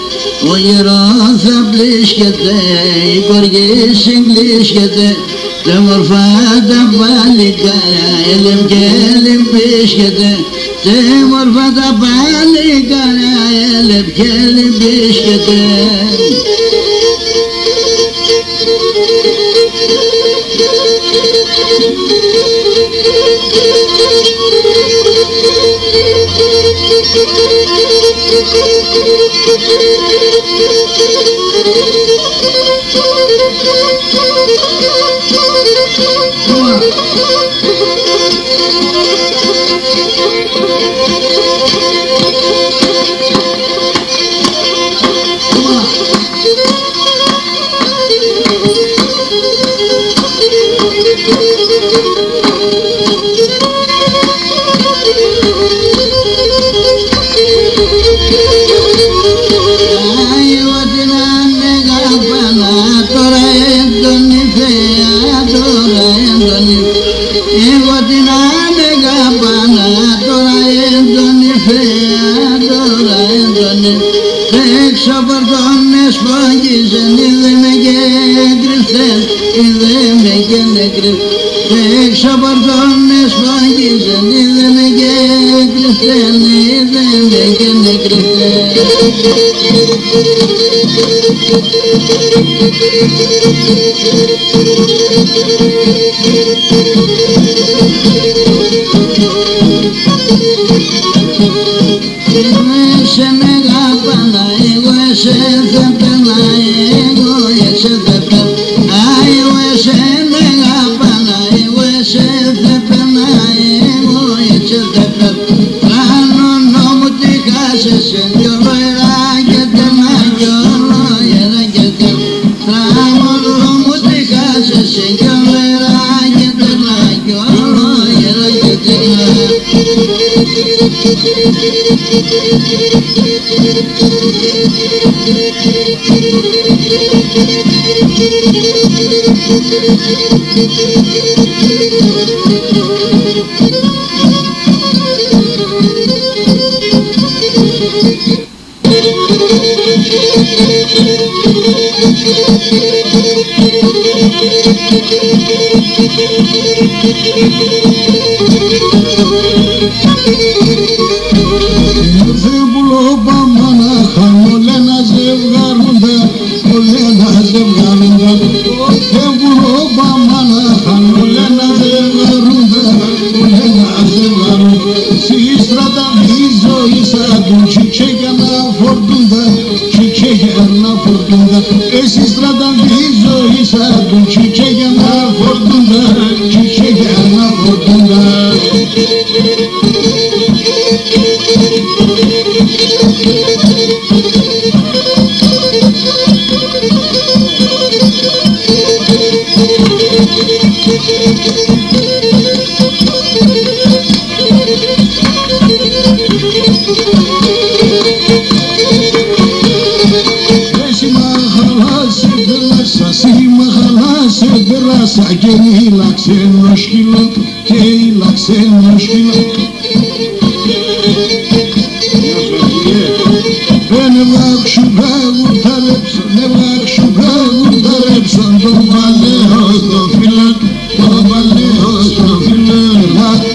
Ο γερός θα πλήσκεται, η κοργή συγκλίσκεται. Τα μορφά τα παλικάρια, έλεμ και έλεμ πίσκεται. Τα μορφά τα παλικάρια, έλεμ και έλεμ πίσκεται. έξω από τον εσφόγγιζεν, είδε με και κρυφτές, είδε με και νεκρές. Έξω από τον εσφόγγιζεν, είδε με και κρυφτές, είδε με και νεκρές. Σε με αγαπάνα, εγώ εσέ θα περνά, εγώ εσέ θα περνά, εγώ εσέ με αγαπάνα, εγώ εσέ θα περνά, εγώ εσέ θα περνά. Τρανώνω μου τη χάσεσαι, δυο λοερά και τεμά, δυο λοερά και τεμά. Τρανώνω μου τη χάσεσαι, δυο λοερά και τεμά, δυο λοερά και τεμά. Esi stradan dizo isa dulci çekena fortunda, çekena fortunda. Και ήλαξε ένα σκύλο, και ήλαξε ένα σκύλο. Δεν εβάξου γαγουρταρέψαν, εβάξου γαγουρταρέψαν τον παλαιό στο φίλο, τον παλαιό στο φίλο.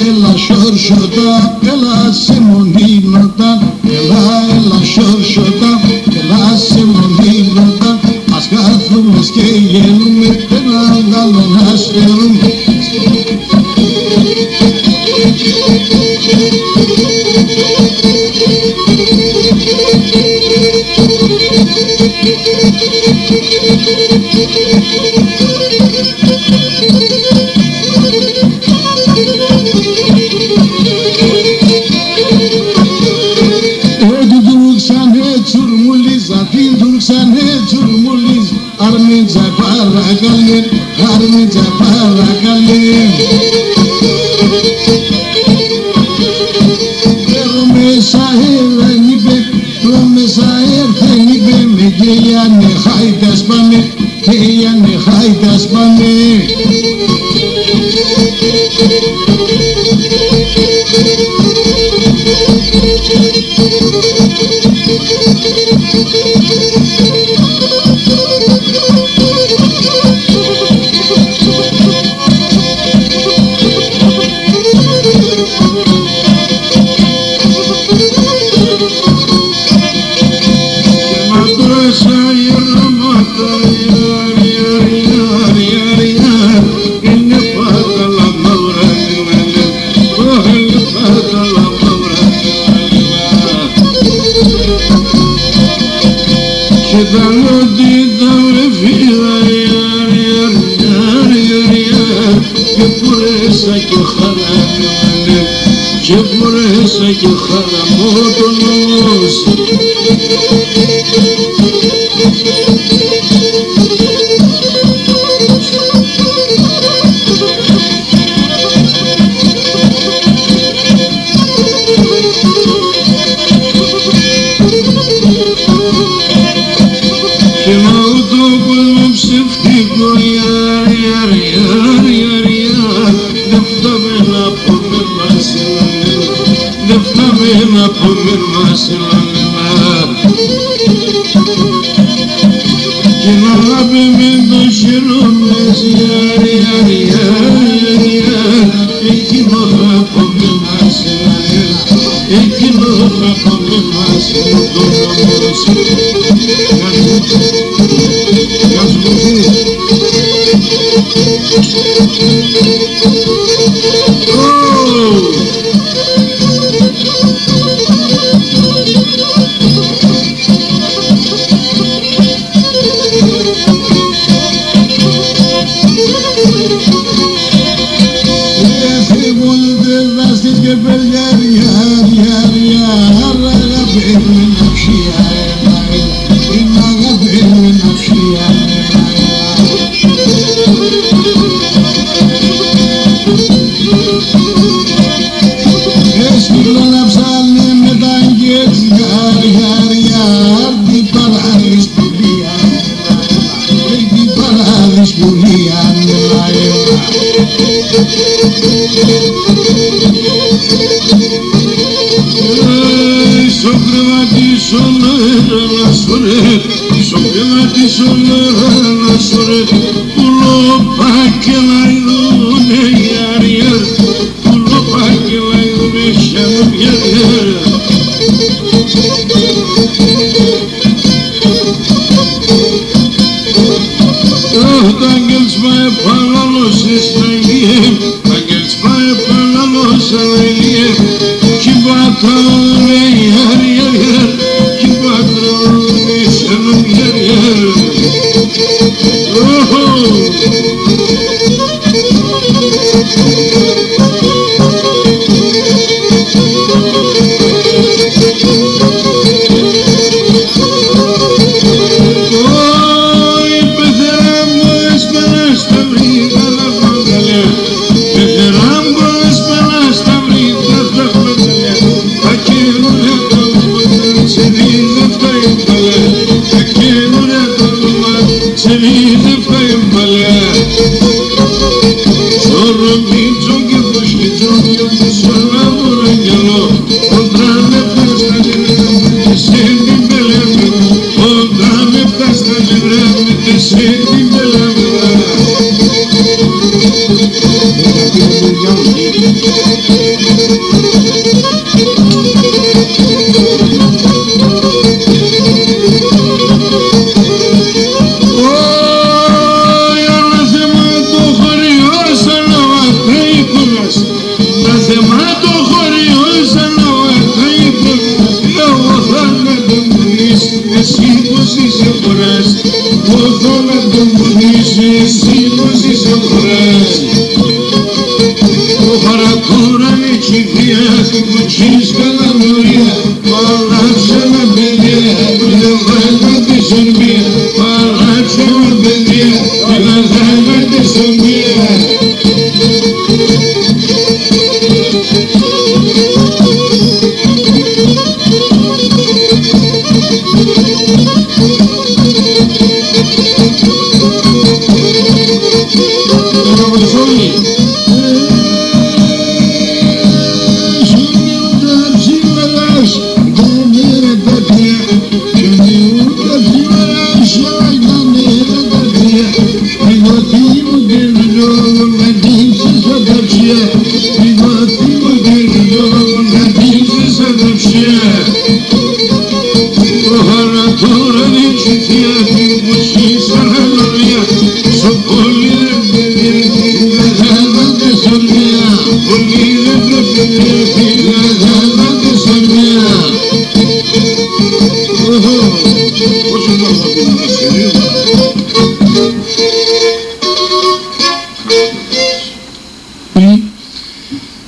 Έλα σορσωτά, έλα σε μονίνωτα, έλα σορσωτά, έλα σε μονίνωτα. Ας κάθουμε και γελούμε, ένα άλλο να στερούμε. Armidza παρακαλεί. Προμέσα έρθεν είπε με και οι ανεχάιτας πάνε, και οι ανεχάιτας πάνε. Και φορέσα και χαραμότονος. Και να ούτω κόσμο ψευτικό, δεν φτάμε να πούμε μας ελάνε, δεν φτάμε να πούμε μας ελάνε.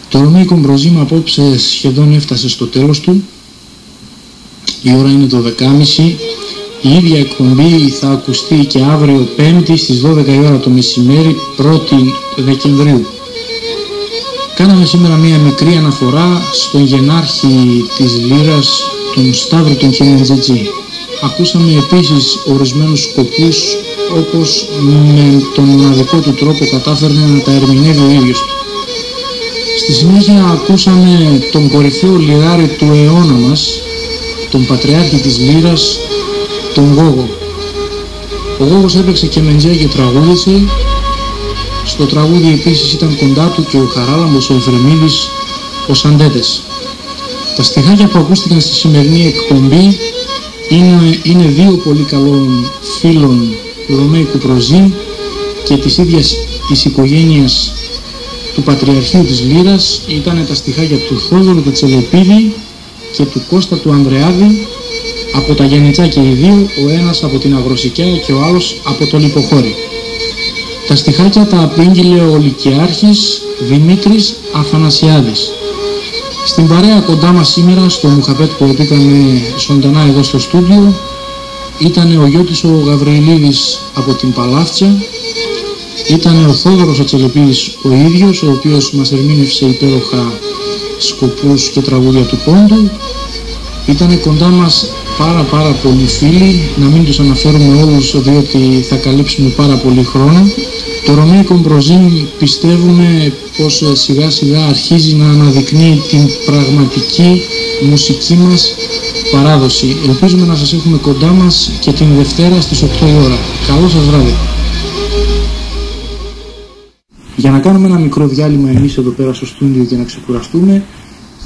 Το ρωμαϊκό μπροζίμα απόψε σχεδόν έφτασε στο τέλος του. Η ώρα είναι το 10.30. Η ίδια εκπομπή θα ακουστεί και αύριο 5η στις 12 η ώρα το μεσημέρι, 1η Δεκεμβρίου. Κάναμε σήμερα μία μικρή αναφορά στον γενάρχη της Λύρας, τον Σταύρο τον Κιμεντζετζή. Ακούσαμε επίσης ορισμένους σκοπούς, όπως με τον μοναδικό του τρόπο κατάφερνε να τα ερμηνεύει ο ίδιος του. Στη συνέχεια ακούσαμε τον κορυφαίο λιράρι του αιώνα μας, τον πατριάρχη της Λύρας, τον Γόγο. Ο Γόγος έπαιξε κεμεντζέ και τραγούδισε. Στο τραγούδι επίσης ήταν κοντά του και ο Χαράλαμπος, ο Εφρεμίδης, ο Σαντέτες. Τα στιχάκια που ακούστηκαν στη σημερινή εκπομπή είναι δύο πολύ καλών φίλων του ρωμαϊκού προζήν και της ίδιας της οικογένειας του Πατριαρχείου της Λύρας ήταν τα στιχάκια του Θόδωρου του Τσελεπίδη και του Κώστα του Ανδρεάδη, από τα Γενετσάκια οι δύο, ο ένας από την Αγροσικιά και ο άλλος από το Λιποχώρι. Τα στιχάκια τα απήγγειλε ο Λυκειάρχης Δημήτρης Αθανασιάδης. Στην παρέα κοντά μας σήμερα, στο Μουχαπέτ που πήγαμε ζωντανά εδώ στο στούντιο, ήταν ο Γιώτης ο Γαβριλίδης από την Παλάφτια, ήταν ο Θόδωρος ο Τσελεπίδης ο ίδιος, ο οποίος μας ερμήνευσε υπέροχα σκοπούς και τραγούδια του πόντου. Ήταν κοντά μας πάρα πολλοί φίλοι, να μην τους αναφέρουμε όλους διότι θα καλύψουμε πάρα πολύ χρόνο. Το Ρωμαϊκό Μπροζίν πιστεύουμε πως σιγά σιγά αρχίζει να αναδεικνύει την πραγματική μουσική μας παράδοση. Ελπίζουμε να σας έχουμε κοντά μας και την Δευτέρα στις 8 η ώρα. Καλό σας βράδυ. Για να κάνουμε ένα μικρό διάλειμμα εμείς εδώ πέρα στο στούντιο και να ξεκουραστούμε,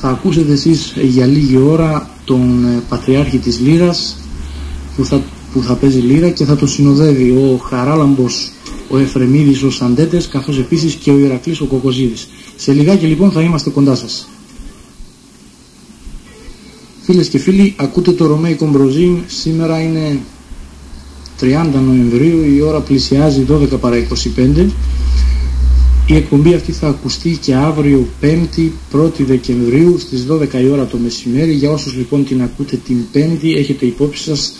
θα ακούσετε εσείς για λίγη ώρα τον Πατριάρχη της Λύρας που θα παίζει λύρα και θα τον συνοδεύει ο Χαράλαμπος, ο Εφρεμίδης, ο Σαντέτες, καθώς επίσης και ο Ηρακλής ο Κοκοζίδης. Σε λιγάκι λοιπόν θα είμαστε κοντά σας. Φίλες και φίλοι, ακούτε το Ρωμαϊκό Μπροζίν. Σήμερα είναι 30 Νοεμβρίου, η ώρα πλησιάζει 12 παρά 25. Η εκπομπή αυτή θα ακουστεί και αύριο 5η 1η Δεκεμβρίου στις 12 η ώρα το μεσημέρι. Για όσους λοιπόν την ακούτε την 5η, έχετε υπόψη σας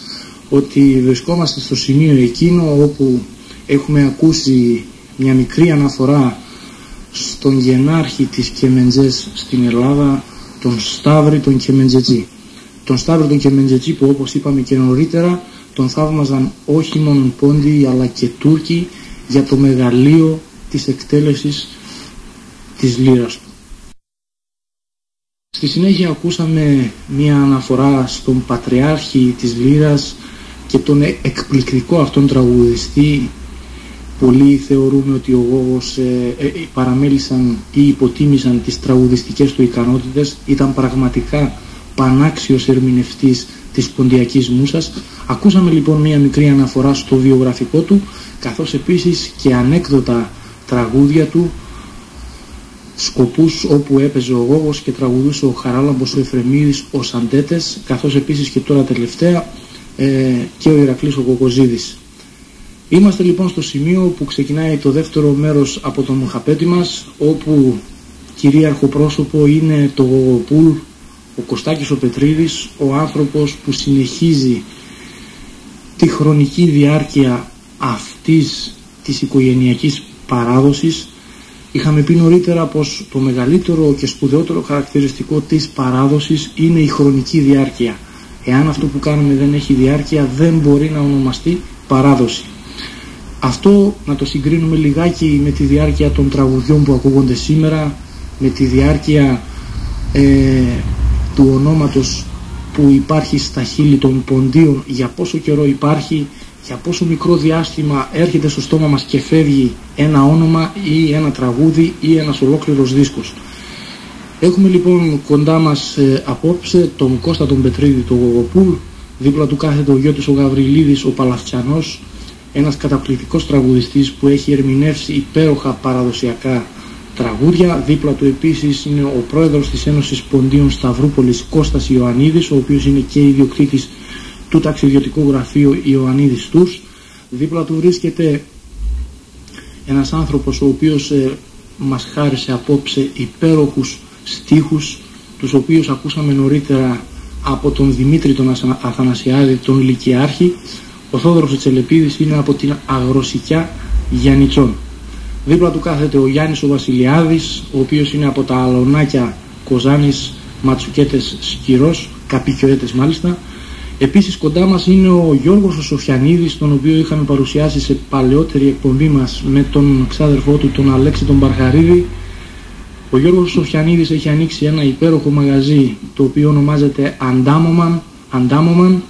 ότι βρισκόμαστε στο σημείο εκείνο όπου έχουμε ακούσει μια μικρή αναφορά στον γενάρχη της Κεμεντζές στην Ελλάδα, τον Σταύρη τον Κεμεντζετζή. Τον Σταύρη τον Κεμεντζετζή που, όπως είπαμε και νωρίτερα, τον θαύμαζαν όχι μόνο Πόντιοι αλλά και Τούρκοι για το μεγαλείο της εκτέλεσης της λύρας του. Στη συνέχεια ακούσαμε μια αναφορά στον Πατριάρχη της Λύρας και τον εκπληκτικό αυτόν τραγουδιστή. Πολλοί θεωρούμε ότι ο Γόγος παραμέλησαν ή υποτίμησαν τις τραγουδιστικές του ικανότητες. Ήταν πραγματικά πανάξιος ερμηνευτής της ποντιακής μούσας. Ακούσαμε λοιπόν μια μικρή αναφορά στο βιογραφικό του, καθώς επίσης και ανέκδοτα τραγούδια του, σκοπούς όπου έπαιζε ο Γόγος και τραγουδούσε ο Χαράλαμπος, ο Εφρεμίδης, ο Σαντέτες, καθώς επίσης και τώρα τελευταία και ο Ηρακλής ο Κοκοζίδης. Είμαστε λοιπόν στο σημείο που ξεκινάει το δεύτερο μέρος από το Μουχαπέτη μας, όπου κυρίαρχο πρόσωπο είναι το Γογοπούλ, ο Κωστάκης ο Πετρίδης, ο άνθρωπος που συνεχίζει τη χρονική διάρκεια αυτής της οικογενειακής παράδοσης. Είχαμε πει νωρίτερα πως το μεγαλύτερο και σπουδαιότερο χαρακτηριστικό της παράδοσης είναι η χρονική διάρκεια. Εάν αυτό που κάνουμε δεν έχει διάρκεια, δεν μπορεί να ονομαστεί παράδοση. Αυτό να το συγκρίνουμε λιγάκι με τη διάρκεια των τραγουδιών που ακούγονται σήμερα, με τη διάρκεια του ονόματος που υπάρχει στα χείλη των Ποντίων, για πόσο καιρό υπάρχει, για πόσο μικρό διάστημα έρχεται στο στόμα μας και φεύγει ένα όνομα ή ένα τραγούδι ή ένας ολόκληρος δίσκος. Έχουμε λοιπόν κοντά μας απόψε τον Κώστα τον Πετρίδη, τον Γογοπούλ. Δίπλα του κάθεται ο Γιώτης ο Γαβριλίδης, ο Παλαφτιανός, ένας καταπληκτικός τραγουδιστής που έχει ερμηνεύσει υπέροχα παραδοσιακά τραγούδια. Δίπλα του επίσης είναι ο πρόεδρος της Ένωσης Ποντίων Σταυρούπολης, Κώστας Ιωαννίδης, ο οποίος είναι και ιδιοκτήτης του ταξιδιωτικού γραφείου Ιωαννίδης Tours. Δίπλα του βρίσκεται ένας άνθρωπος ο οποίος μας χάρισε απόψε υπέροχους στίχους, τους οποίους ακούσαμε νωρίτερα από τον Δημήτρη τον Αθανασιάδη, τον Λυκειάρχη. Ο Θόδωρος Τσελεπίδης είναι από την Αγροσικιά Γιαννιτσών. Δίπλα του κάθεται ο Γιάννης ο Βασιλιάδης, ο οποίος είναι από τα Αλωνάκια Κοζάνης, Ματσουκέτες Σκυρός, Καπικιοέτες μάλιστα. Επίσης κοντά μας είναι ο Γιώργος ο Σοφιανίδης, τον οποίο είχαμε παρουσιάσει σε παλαιότερη εκπομπή μας με τον ξάδερφό του, τον Αλέξη τον Μπαρχαρίδη. Ο Γιώργος Σοφιανίδης έχει ανοίξει ένα υπέροχο μαγαζί, το οποίο ονομάζεται Αντάμομαν.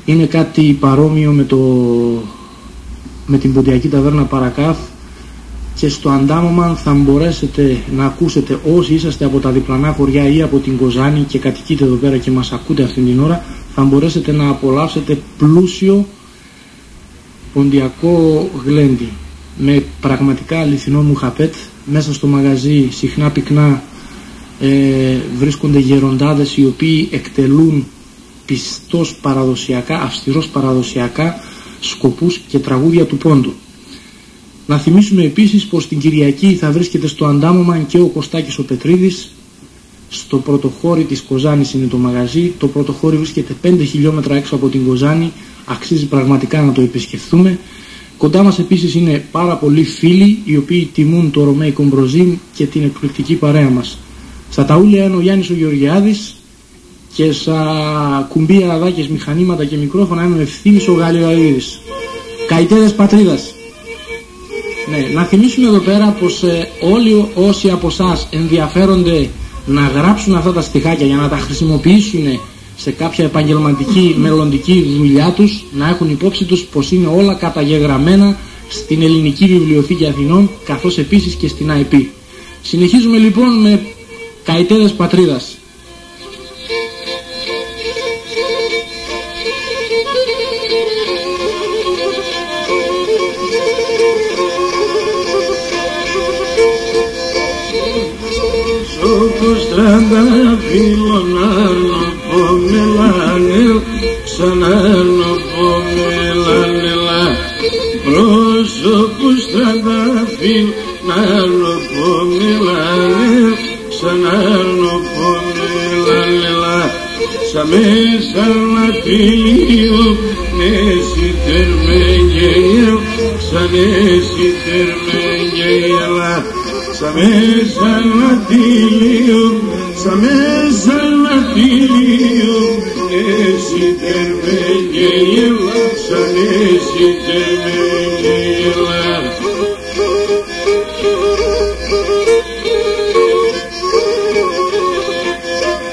Είναι κάτι παρόμοιο με την ποντιακή ταβέρνα Παρακάθ, και στο Αντάμομαν θα μπορέσετε να ακούσετε, όσοι είσαστε από τα διπλανά χωριά ή από την Κοζάνη και κατοικείτε εδώ πέρα και μας ακούτε αυτήν την ώρα, θα μπορέσετε να απολαύσετε πλούσιο ποντιακό γλέντι. με πραγματικά αληθινό μουχαπέτ. Μέσα στο μαγαζί συχνά πυκνά βρίσκονται γεροντάδες οι οποίοι εκτελούν πιστός παραδοσιακά, αυστηρός παραδοσιακά σκοπούς και τραγούδια του πόντου. Να θυμίσουμε επίσης πως την Κυριακή θα βρίσκεται στο αντάμωμα και ο Κωστάκης ο Πετρίδης. Στο πρωτοχώρι της Κοζάνης είναι το μαγαζί. Το πρωτοχώρι βρίσκεται 5 χιλιόμετρα έξω από την Κοζάνη. Αξίζει πραγματικά να το επισκεφθούμε. Κοντά μας επίσης είναι πάρα πολλοί φίλοι οι οποίοι τιμούν το ρωμαϊκό μπροζίμ και την εκπληκτική παρέα μας. Στα ταούλια είναι ο Γιάννης ο Γεωργιάδης και στα κουμπία, αδάκες, μηχανήματα και μικρόφωνα είναι ο Ευθύμης ο Γαλλιοαίδης. Καητέδες πατρίδας. Ναι, να θυμίσουμε εδώ πέρα πως όλοι όσοι από εσάς ενδιαφέρονται να γράψουν αυτά τα στιχάκια για να τα χρησιμοποιήσουν σε κάποια επαγγελματική μελλοντική δουλειά τους, να έχουν υπόψη τους πως είναι όλα καταγεγραμμένα στην Ελληνική Βιβλιοθήκη Αθηνών, καθώς επίσης και στην ΑΕΠ. Συνεχίζουμε λοιπόν με Καητέδες πατρίδας. Όπως τρανταφύλλων άλλο πομελάνε, σαν άλλο πομελανελά. Πρόσωπος τρανταφύλλων άλλο πομελάνε, σαν άλλο πομελανελά. Σαν μέσα λατρείο, εσύ τερμεγγέλ, σαν εσύ τερμεγγέλα. Σαν μέσα λατρείο, σαν μέσα λατρείο, εσύ τερμεγγέλα, σαν εσύ τερμεγγέλα.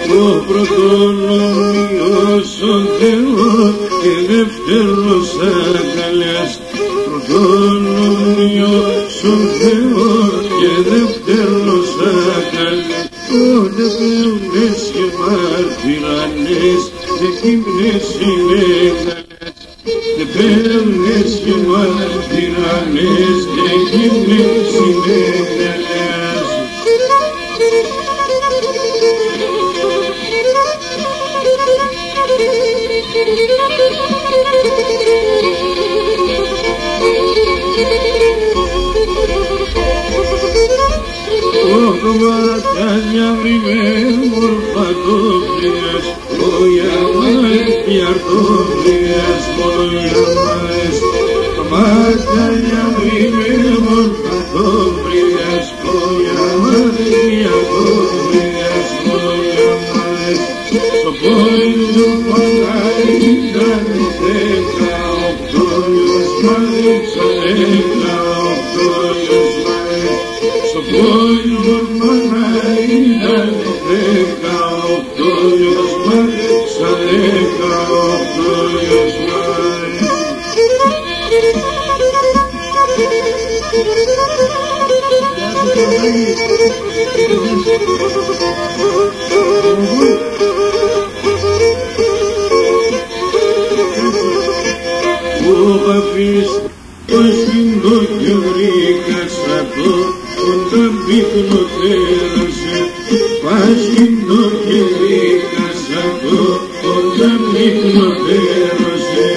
Το πρωτονομιός ο Θεός και δεύτερος αγκαλιάς. Πρωτονομιός ο Θεός και δεύτερος αγκαλιάς. Τότε πέουνες και μαρτυρανές, δε κύμνες είναι καλές. Δε πέουνες και μαρτυρανές, δε κύμνες είναι καλές. Κομμάτια βρήμε μορφατόφριας, για μας πιαρτόφριας, για μας. Κομμάτια βρήμε μορφατόφριας, για μας πιαρτόφριας, για μας. Στο πόντο παντάει ήταν 18 μας, σαν 18 μας. Στο πόντο παντάει ήταν 18 μας, σαν 18 μας. Ο Παπής το σκηνό και βρήκα στρατό, όταν πύκνο θέλασε. Πασκηνό και βρήκα στρατό, όταν πύκνο θέλασε.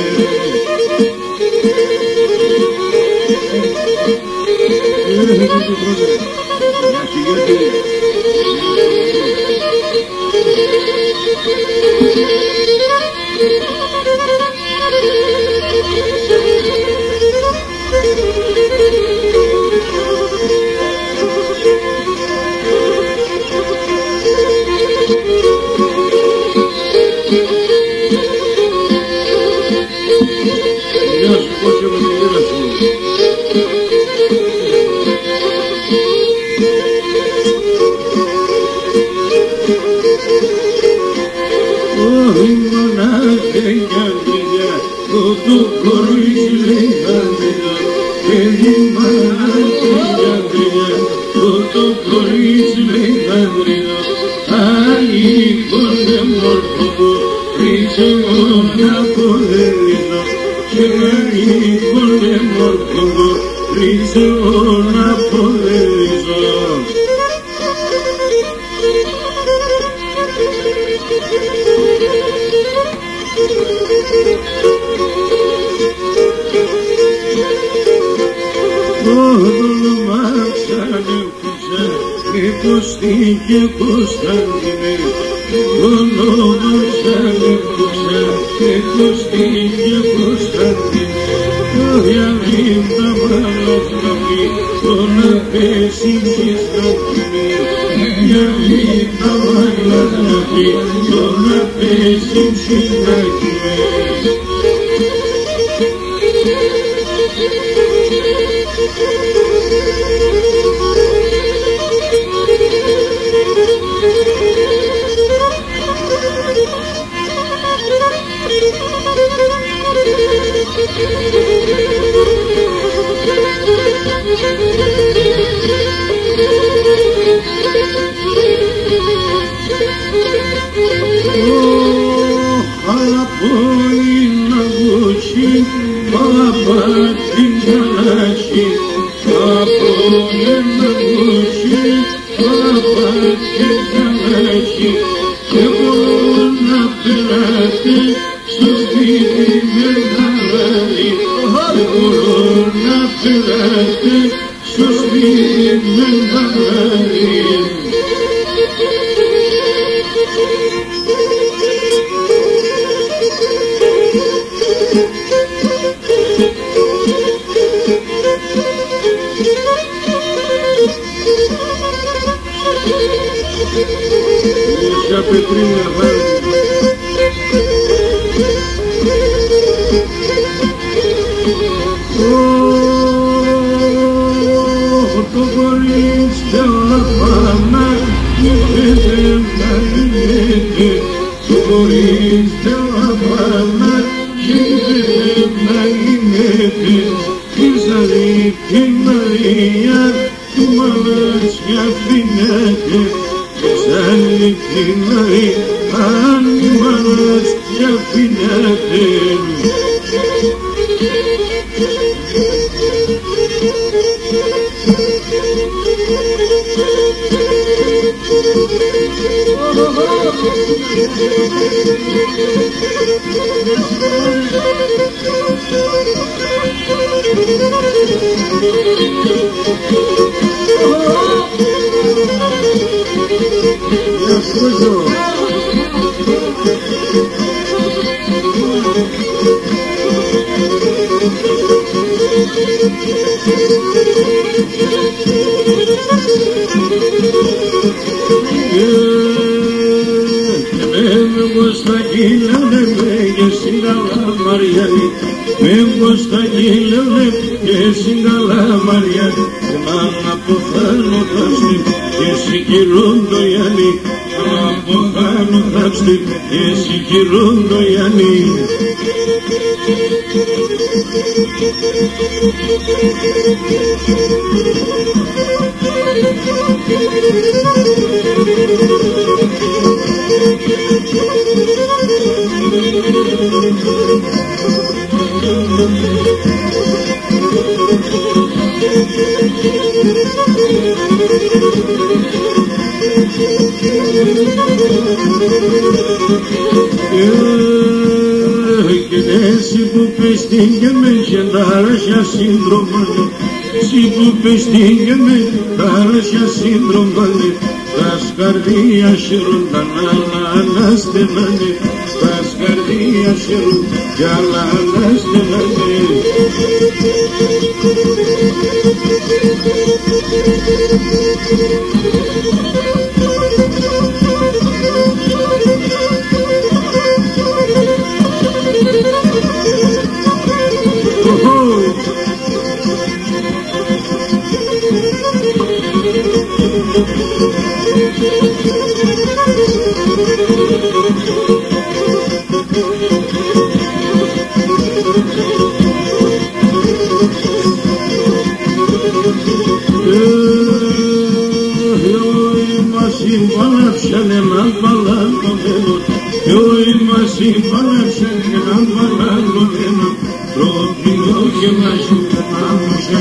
βρίζω να ποδερίζω. Όνομα ξανεύχουσα Κωστή και Κωνσταντίνε, όνομα ξανεύχουσα Κωστή και Κωνσταντίνε. Για μην τα μάλλον να πει το να πέσει συστατίνε. Για μην τα μάλλον να πει το να πέσει συστατίνε. Προκυνώ και μαζί να μου σε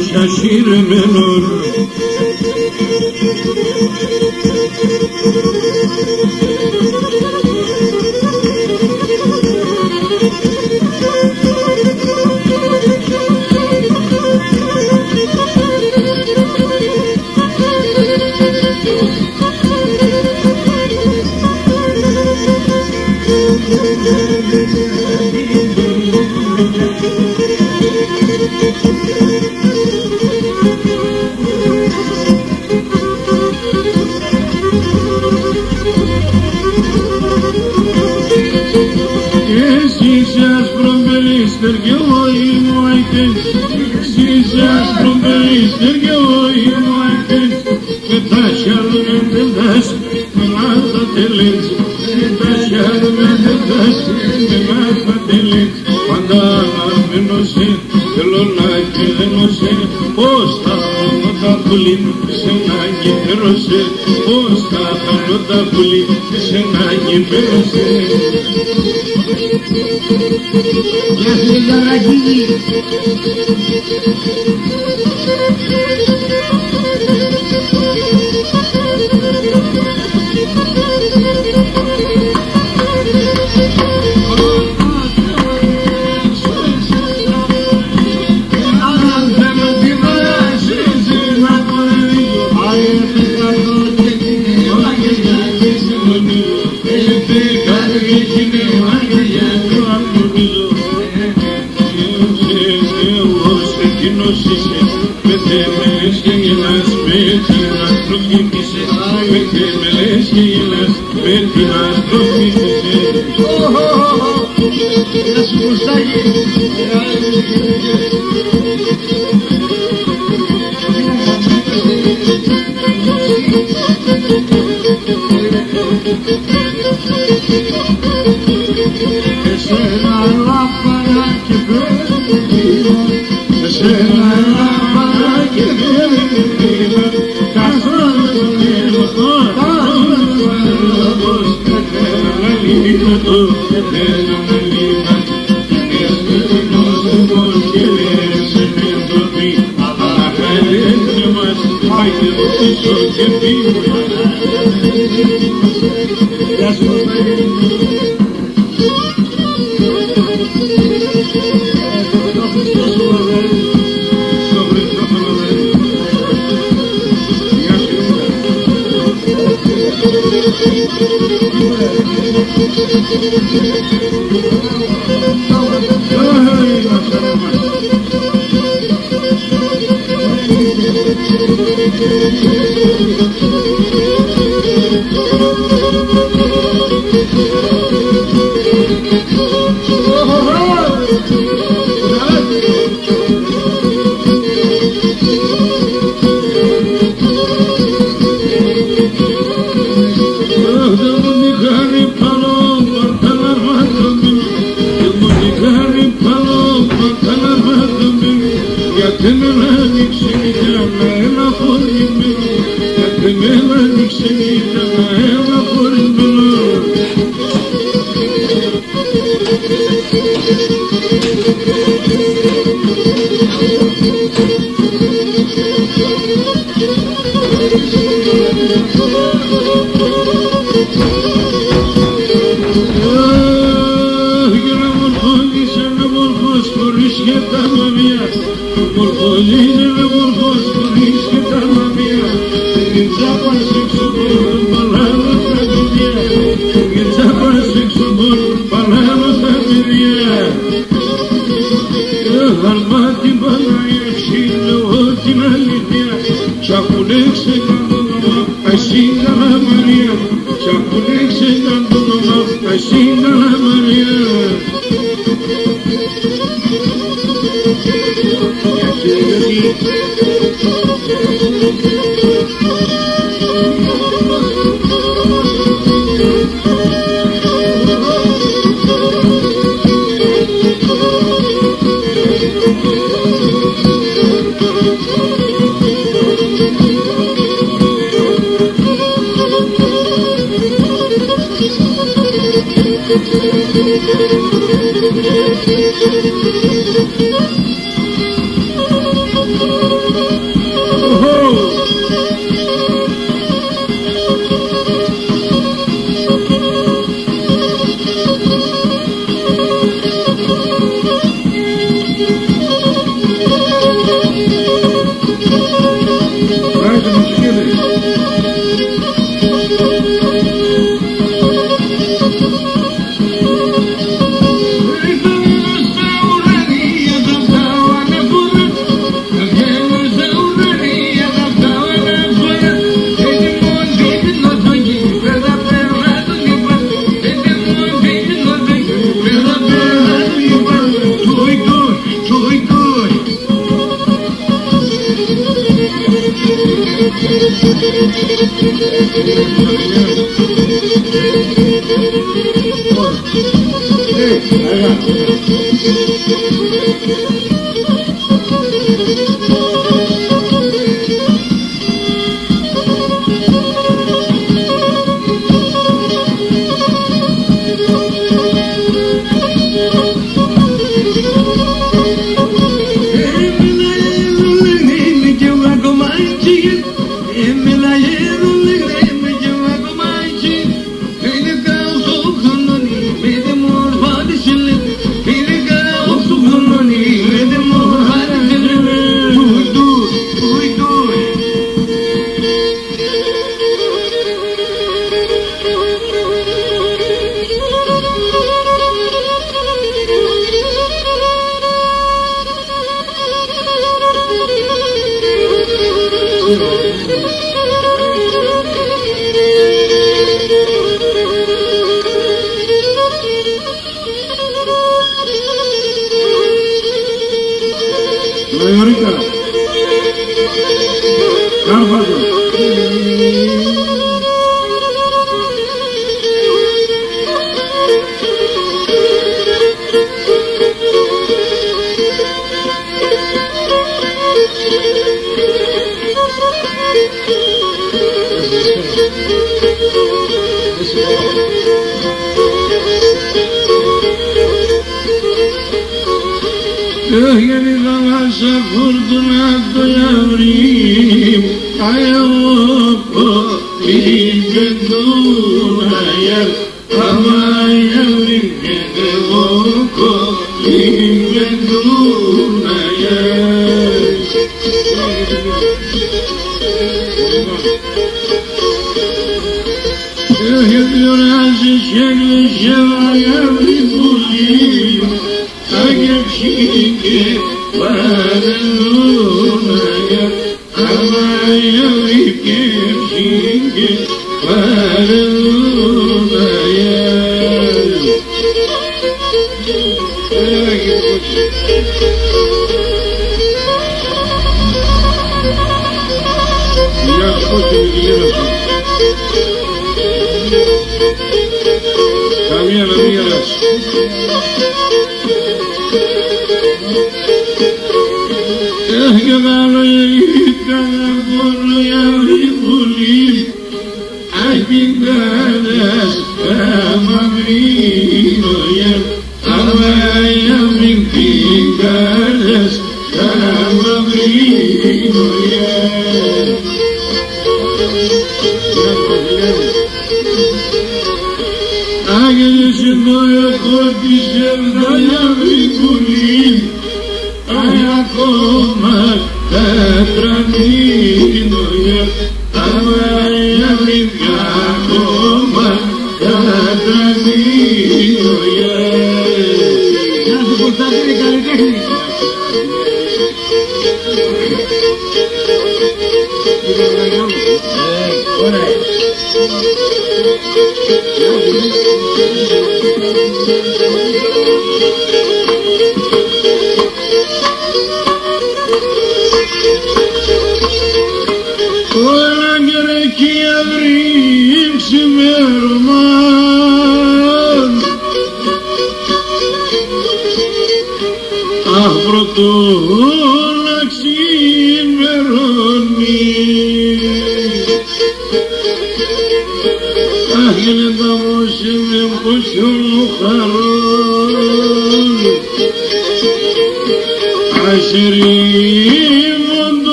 şaşırmıyor.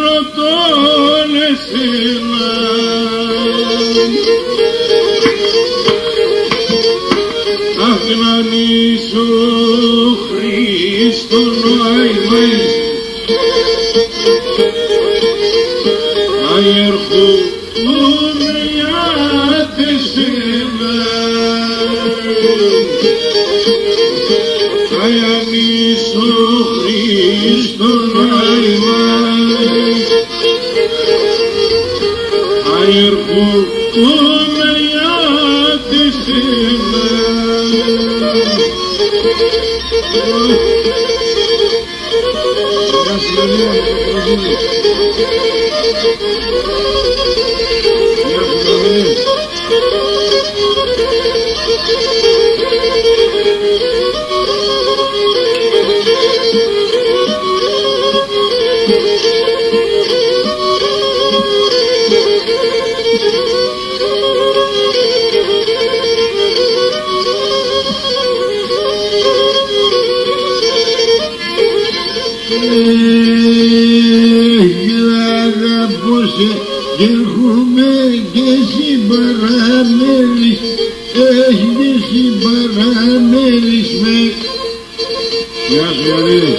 Καθαέρωτον εσένα Χριστό νόημα αερχούνε ιάτες αιανίσω Χριστό νόημα αερχούνε ιάτες και έρχομαι και συμπαραμέλεις, έχει συμπαραμέλεις με. Γεια σου Γιάννη.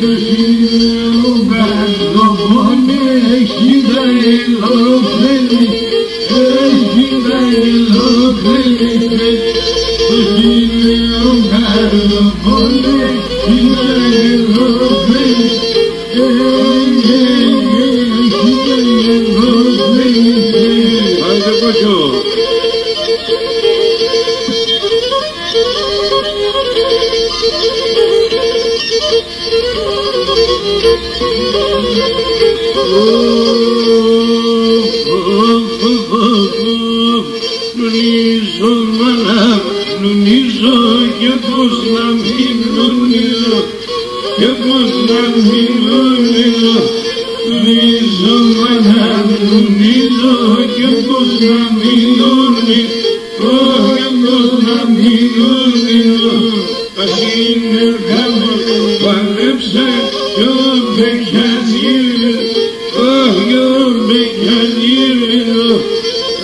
Το σύνολο παντοπώνε έχει τα ελοφέλης, έχει τα ελοφέλης. Το σύνολο παντοπώνε έχει τα ελοφέλης, έχει τα ελοφέλης. Άντε κότσο. Νουνίζω μαλά, νουνίζω και πως να μην νουνίζω, και πως να μην νουνίζω. Νουνίζω μαλά, νουνίζω και πως να μην νουνίζω, και πως να μην νουνίζω. Ας είναι γάμος, παλέψα κι ο Μπεκιανίρης, κι ο Μπεκιανίρης.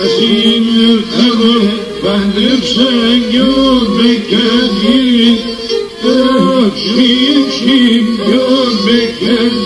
Ας είναι γάμος, παλέψα κι ο Μπεκιανίρης, κι ο Μπεκιανίρης.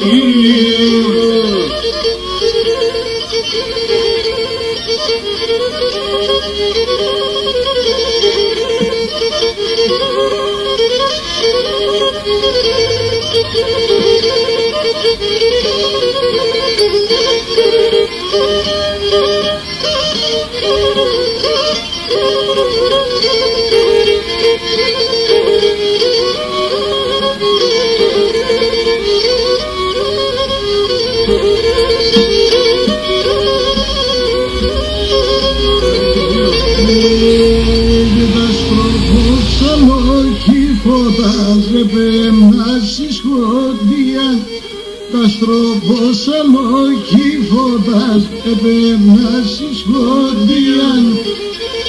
Καστροπόσαν όχι φωτάς επέμνασης χοντιάν.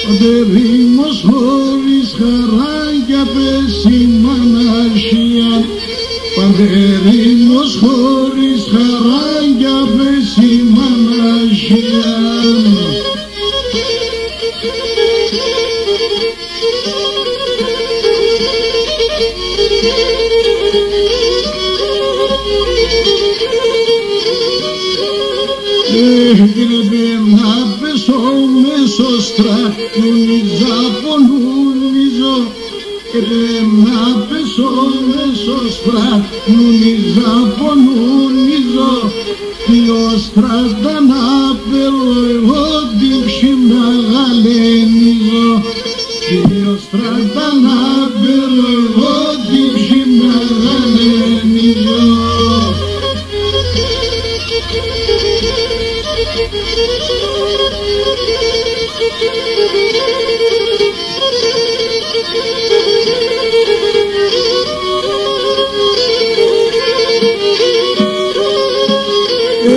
Παντερήμος χωρίς χαράγια πέσει μαναρχιάν. Παντερήμος χωρίς χαράγια πέσει μαναρχιάν. Έγρεπε να πέσω μέσω στρατούνιζα πονούνιζω. Έγρεπε να πέσω μέσω στρατούνιζα πονούνιζω. Τι ο στράτα να πέρω εγώ την ψημνα γαλένιζω. Τι ο στράτα να πέρω εγώ την ψημνα γαλένιζω.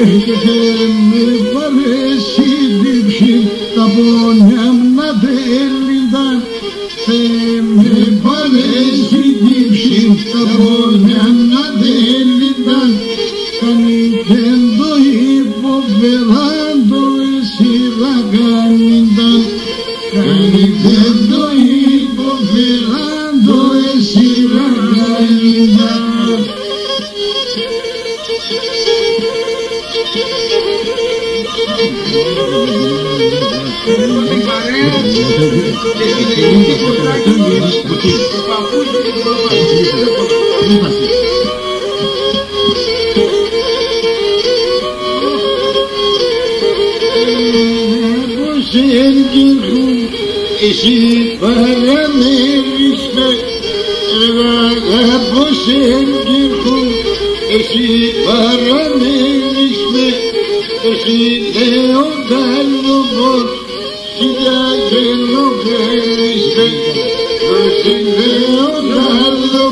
Έχετε με παρέσει δίψη τα πόνια να τέλεινταν. Με παρέσει δίψη τα πόνια να τέλεινταν. Κανεί δεν το υποφεράντο εσύ ραγανίδα, δεν το υποφεράντο εσύ ραγανίδα. Εσύ παρανέβεις με, πως έρχεται, εσύ παρανέβεις με, εσύ Θεοτάλογο, σιγά και νοβέλεις με, εσύ Θεοτάλογο.